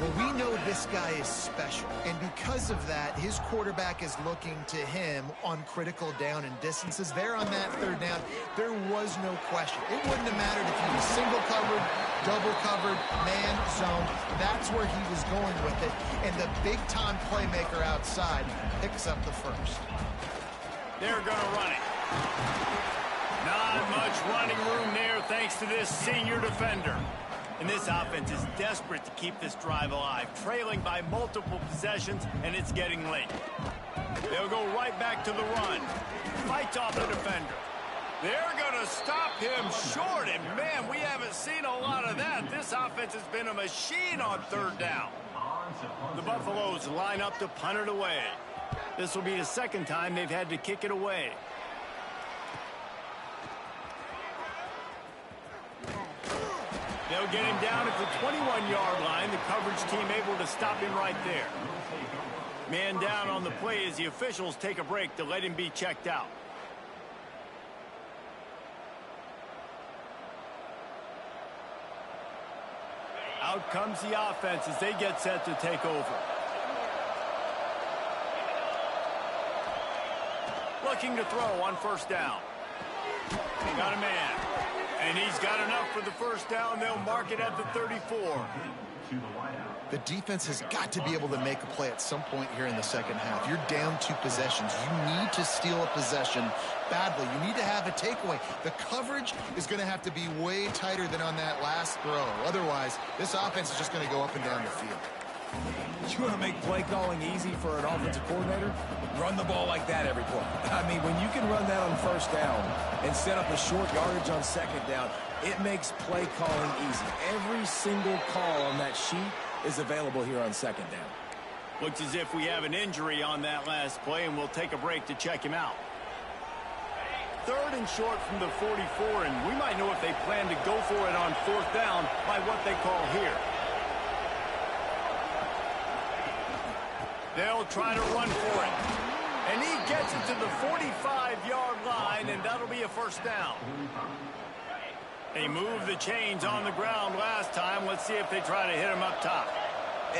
Well, we know this guy is special, and because of that, his quarterback is looking to him on critical down and distances. There on that third down, there was no question. It wouldn't have mattered if he was single covered, double covered, man zoned. That's where he was going with it, and the big-time playmaker outside picks up the first. They're going to run it. Not much running room there thanks to this senior defender. And this offense is desperate to keep this drive alive, trailing by multiple possessions, and it's getting late. They'll go right back to the run. Fights off the defender. They're going to stop him short, and man, we haven't seen a lot of that. This offense has been a machine on third down. The Buffaloes line up to punt it away. This will be the second time they've had to kick it away. They'll get him down at the 21-yard line. The coverage team able to stop him right there. Man down on the play as the officials take a break to let him be checked out. Out comes the offense as they get set to take over. Looking to throw on first down. Got a man. And he's got enough for the first down. They'll mark it at the 34. The defense has got to be able to make a play at some point here in the second half. You're down 2 possessions. You need to steal a possession badly. You need to have a takeaway. The coverage is going to have to be way tighter than on that last throw. Otherwise, this offense is just going to go up and down the field. You want to make play calling easy for an offensive coordinator? Run the ball like that every play. I mean, when you can run that on first down and set up a short yardage on second down, it makes play calling easy. Every single call on that sheet is available here on second down. Looks as if we have an injury on that last play, and we'll take a break to check him out. Third and short from the 44, and we might know if they plan to go for it on fourth down by what they call here. They'll try to run for it. And he gets it to the 45-yard line, and that'll be a first down. They moved the chains on the ground last time. Let's see if they try to hit him up top.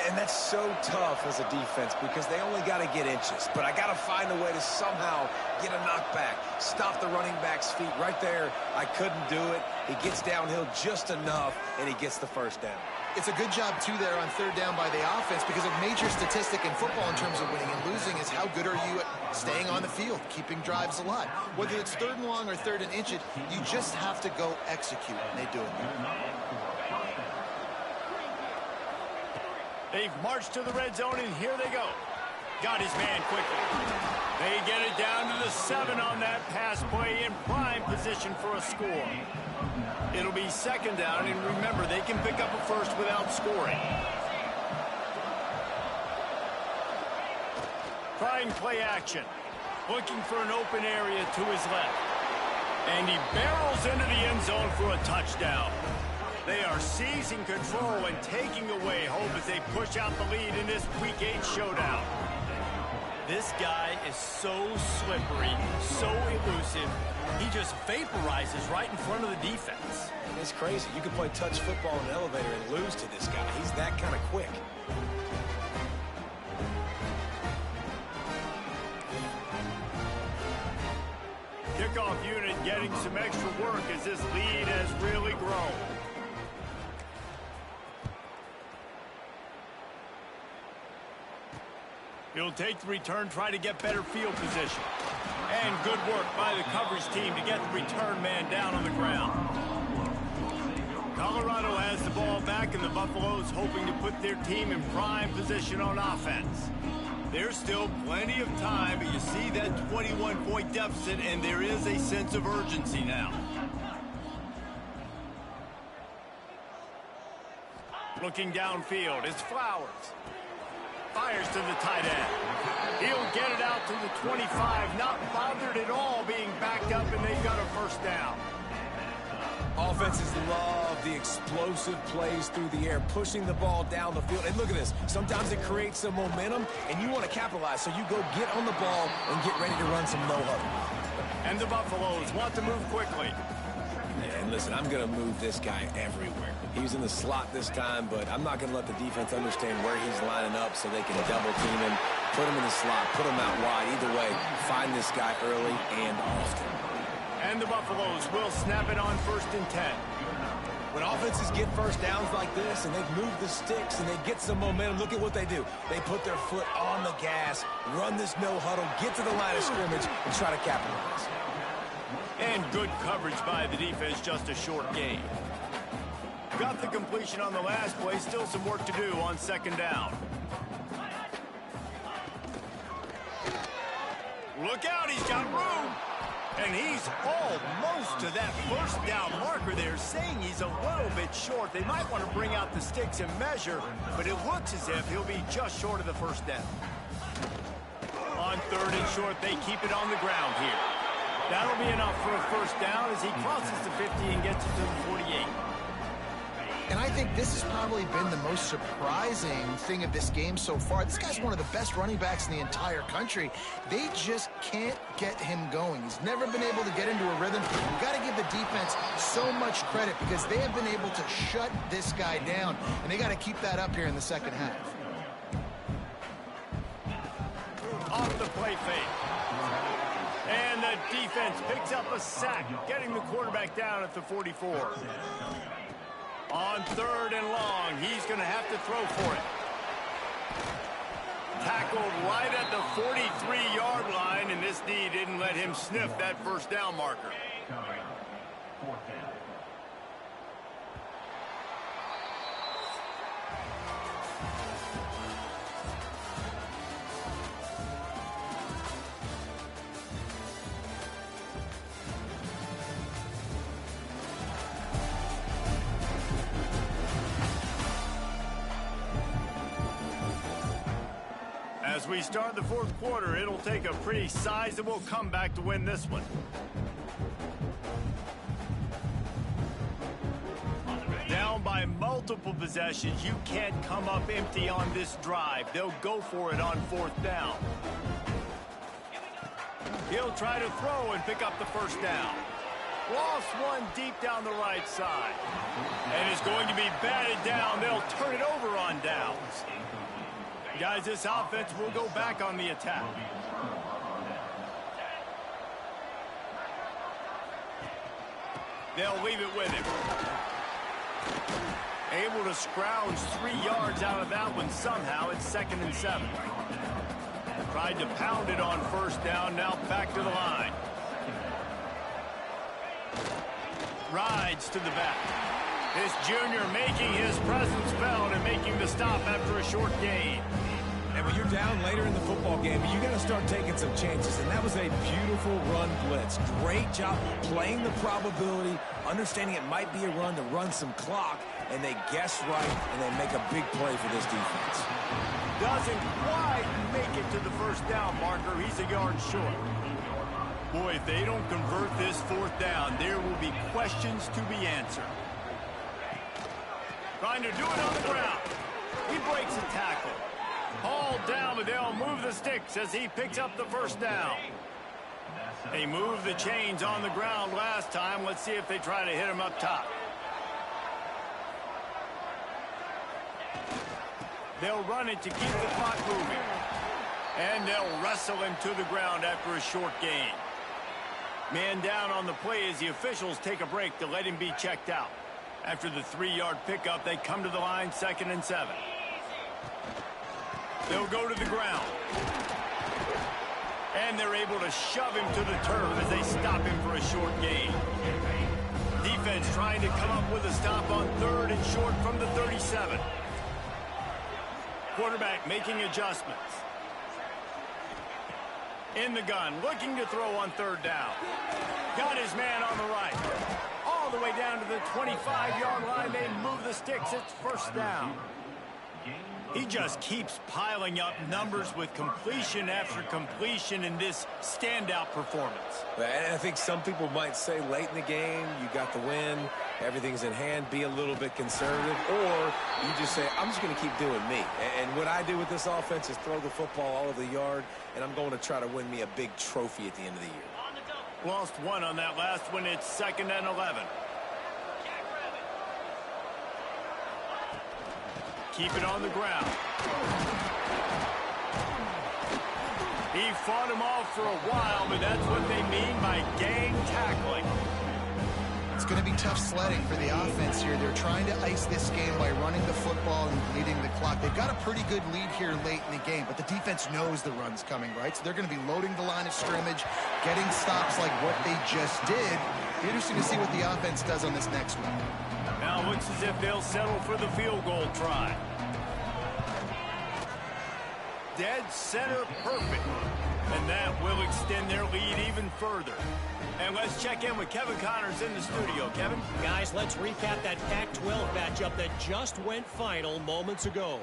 And that's so tough as a defense because they only got to get inches. But I got to find a way to somehow get a knockback, stop the running back's feet right there. I couldn't do it. He gets downhill just enough, and he gets the first down. It's a good job, too, there on third down by the offense because a major statistic in football in terms of winning and losing is how good are you at staying on the field, keeping drives alive. Whether it's third and long or third and inch, you just have to go execute, and they do it. They've marched to the red zone, and here they go. Got his man quickly. They get it down to the 7 on that pass play in prime position for a score. It'll be second down, and remember, they can pick up a first without scoring. Trying play action. Looking for an open area to his left. And he barrels into the end zone for a touchdown. They are seizing control and taking away hope as they push out the lead in this Week 8 showdown. This guy is so slippery, so elusive. He just vaporizes right in front of the defense. It's crazy. You can play touch football in an elevator and lose to this guy. He's that kind of quick. Kickoff unit getting some extra work as this lead has really grown. He'll take the return, try to get better field position. And good work by the coverage team to get the return man down on the ground. Colorado has the ball back, and the Buffaloes hoping to put their team in prime position on offense. There's still plenty of time, but you see that 21-point deficit, and there is a sense of urgency now. Looking downfield, it's Flowers. Fires to the tight end. He'll get it out to the 25, not bothered at all being backed up, and they've got a first down. Offenses love the explosive plays through the air, pushing the ball down the field. And look at this. Sometimes it creates some momentum, and you want to capitalize. So you go get on the ball and get ready to run some no-huddle. And the Buffaloes want to move quickly. Yeah, and listen, I'm going to move this guy everywhere. He was in the slot this time, but I'm not going to let the defense understand where he's lining up so they can double team him, put him in the slot, put him out wide. Either way, find this guy early and often. And the Buffaloes will snap it on 1st and 10. When offenses get first downs like this and they've moved the sticks and they get some momentum, look at what they do. They put their foot on the gas, run this no huddle, get to the line of scrimmage, and try to capitalize. And good coverage by the defense, just a short gain. Got the completion on the last play, still some work to do on 2nd down. Look out, he's got room. And he's almost to that 1st down marker there, saying he's a little bit short. They might want to bring out the sticks and measure, but it looks as if he'll be just short of the 1st down. On 3rd and short, they keep it on the ground here. That'll be enough for a 1st down as he crosses the 50 and gets it to the 48. And I think this has probably been the most surprising thing of this game so far. This guy's one of the best running backs in the entire country. They just can't get him going. He's never been able to get into a rhythm. You've got to give the defense so much credit because they have been able to shut this guy down, and they got to keep that up here in the 2nd half. Off the play fake. And the defense picks up a sack, getting the quarterback down at the 44. On 3rd and long, he's going to have to throw for it. Tackled right at the 43-yard line, and this D didn't let him sniff that 1st down marker. Coming up, 4th down. As we start the 4th quarter, it'll take a pretty sizable comeback to win this one. Down by multiple possessions, you can't come up empty on this drive. They'll go for it on 4th down. He'll try to throw and pick up the 1st down. Lost one deep down the right side. And it's going to be batted down. They'll turn it over on downs. Guys, this offense will go back on the attack. They'll leave it with him. Able to scrounge 3 yards out of that one somehow. It's 2nd and 7. Tried to pound it on 1st down. Now back to the line. Rides to the back. This junior making his presence felt and making the stop after a short gain. And when you're down later in the football game, you got to start taking some chances. And that was a beautiful run blitz. Great job playing the probability, understanding it might be a run to run some clock, and they guess right, and they make a big play for this defense. Doesn't quite make it to the 1st down marker. He's a yard short. Boy, if they don't convert this 4th down, there will be questions to be answered. Trying to do it on the ground. He breaks a tackle. Hauled down, but they'll move the sticks as he picks up the 1st down. They moved the chains on the ground last time. Let's see if they try to hit him up top. They'll run it to keep the clock moving. And they'll wrestle him to the ground after a short gain. Man down on the play as the officials take a break to let him be checked out. After the 3-yard pickup, they come to the line, 2nd and 7. They'll go to the ground. And they're able to shove him to the turf as they stop him for a short gain. Defense trying to come up with a stop on 3rd and short from the 37. Quarterback making adjustments. In the gun, looking to throw on 3rd down. Got his man on the right. All the way down to the 25-yard line. They move the sticks. It's 1st down. He just keeps piling up numbers with completion after completion in this standout performance. And I think some people might say late in the game, you got the win, everything's in hand, be a little bit conservative, or you just say, I'm just going to keep doing me. And what I do with this offense is throw the football all over the yard, and I'm going to try to win me a big trophy at the end of the year. Lost one on that last one. It's 2nd and 11. Keep it on the ground. He fought him off for a while, but that's what they mean by gang tackling. It's going to be tough sledding for the offense here. They're trying to ice this game by running the football and bleeding the clock. They've got a pretty good lead here late in the game, but the defense knows the run's coming, right? So they're going to be loading the line of scrimmage, getting stops like what they just did. Interesting to see what the offense does on this next one. Now it looks as if they'll settle for the field goal try. Dead center perfect. And that will extend their lead even further. And let's check in with Kevin Connors in the studio. Kevin? Guys, let's recap that Pac-12 matchup that just went final moments ago.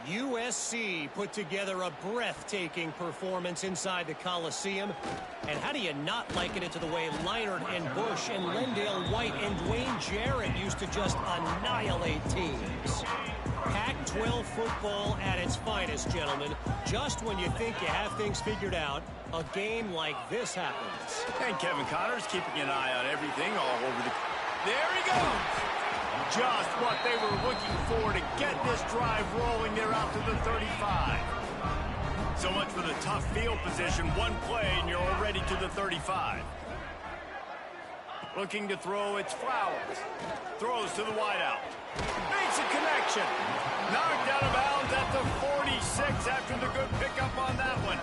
USC put together a breathtaking performance inside the Coliseum. And how do you not liken it to the way Leinart and Bush and Lendale White and Dwayne Jarrett used to just annihilate teams? Pac-12 football at its finest, gentlemen. Just when you think you have things figured out, a game like this happens. And Kevin Connors keeping an eye on everything all over the... There he goes! Just what they were looking for to get this drive rolling. They're out to the 35. So much for the tough field position. One play and you're already to the 35. Looking to throw, it's Flowers. Throws to the wideout. Makes a connection. Knocked out of bounds at the 46 after the good pickup on that one.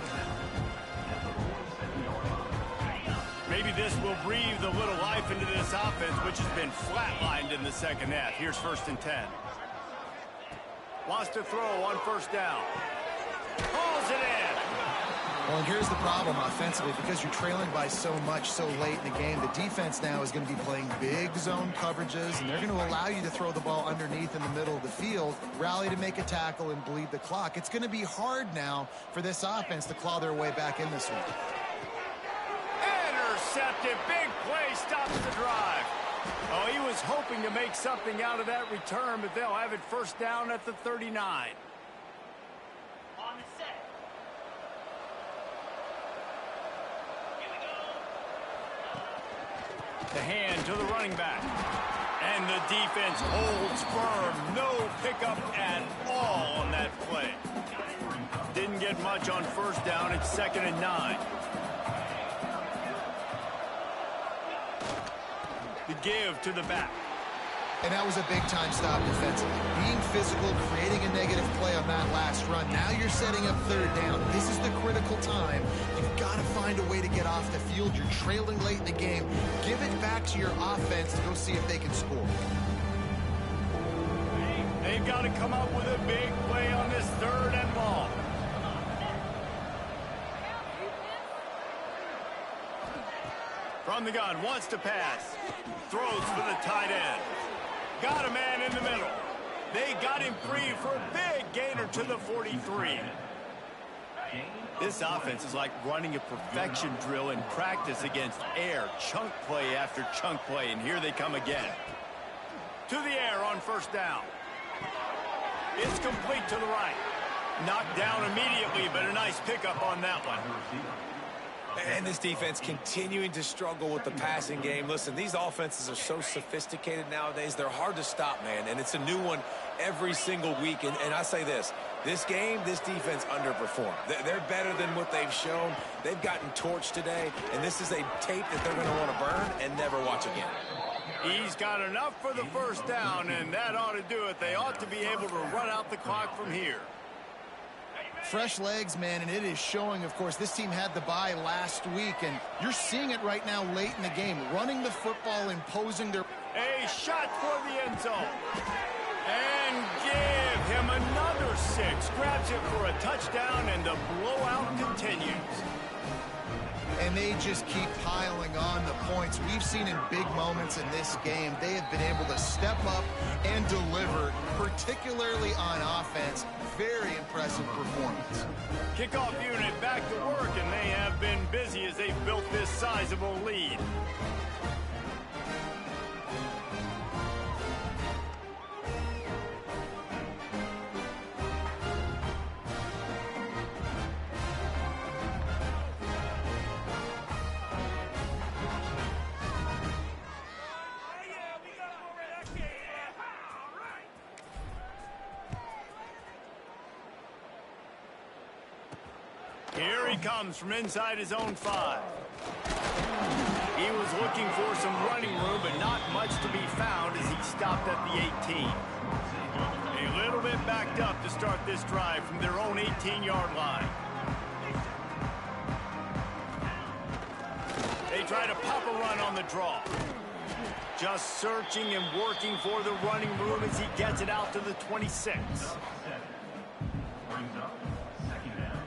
Maybe this will breathe a little life into this offense, which has been flatlined in the second half. Here's 1st and 10. Wants to throw on 1st down. Pulls it in. Well, and here's the problem offensively, because you're trailing by so much so late in the game, the defense now is going to be playing big zone coverages, and they're going to allow you to throw the ball underneath in the middle of the field, rally to make a tackle, and bleed the clock. It's going to be hard now for this offense to claw their way back in this one. Intercepted. Big play stops the drive. Oh, he was hoping to make something out of that return, but they'll have it 1st down at the 39. The hand to the running back. And the defense holds firm. No pickup at all on that play. Didn't get much on 1st down. It's 2nd and 9. The give to the back. And that was a big-time stop defensively. Being physical, creating a negative play on that last run. Now you're setting up 3rd down. This is the critical time. You've got to find a way to get off the field. You're trailing late in the game. Give it back to your offense to go see if they can score. They've got to come up with a big play on this 3rd and long. From the gun, wants to pass. Throws for the tight end. Got a man in the middle. They got him free for a big gainer to the 43. This offense is like running a perfection drill in practice against air. Chunk play after chunk play, and here they come again. To the air on 1st down. It's complete to the right. Knocked down immediately, but a nice pickup on that one. And this defense continuing to struggle with the passing game. Listen, these offenses are so sophisticated nowadays. They're hard to stop, man. And it's a new one every single week. And I say this game, this defense underperformed. They're better than what they've shown. They've gotten torched today. And this is a tape that they're going to want to burn and never watch again. He's got enough for the 1st down, and that ought to do it. They ought to be able to run out the clock from here. Fresh legs, man, and it is showing, of course. This team had the bye last week, and you're seeing it right now late in the game. Running the football, imposing their... A shot for the end zone. And give him another 6. Grabs it for a touchdown, and the blowout continues. And they just keep piling on the points. We've seen in big moments in this game, they have been able to step up and deliver, particularly on offense. Very impressive performance. Kickoff unit back to work, and they have been busy as they've built this sizable lead. Here he comes from inside his own 5. He was looking for some running room, but not much to be found as he stopped at the 18. A little bit backed up to start this drive from their own 18-yard line. They try to pop a run on the draw. Just searching and working for the running room as he gets it out to the 26. Brings up second down.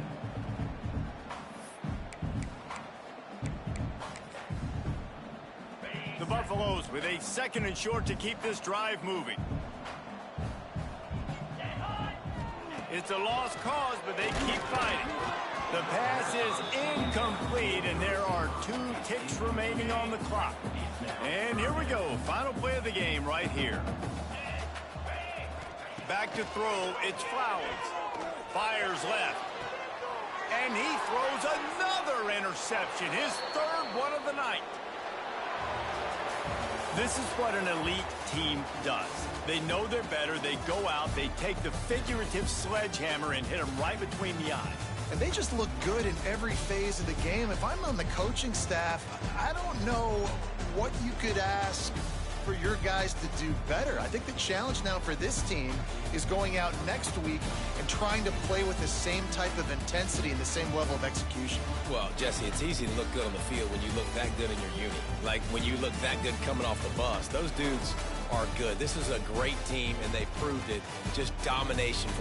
The Buffaloes with a 2nd and short to keep this drive moving. It's a lost cause, but they keep fighting. The pass is incomplete, and there are 2 ticks remaining on the clock. And here we go. Final play of the game right here. Back to throw. It's Flowers. Fires left. And he throws another interception. His 3rd one of the night. This is what an elite team does. They know they're better. They go out. They take the figurative sledgehammer and hit them right between the eyes. And they just look good in every phase of the game. If I'm on the coaching staff, I don't know what you could ask for your guys to do better. I think the challenge now for this team is going out next week and trying to play with the same type of intensity and the same level of execution. Well, Jesse, it's easy to look good on the field when you look that good in your unit. Like when you look that good coming off the bus. Those dudes are good. This is a great team, and they proved it. Just domination from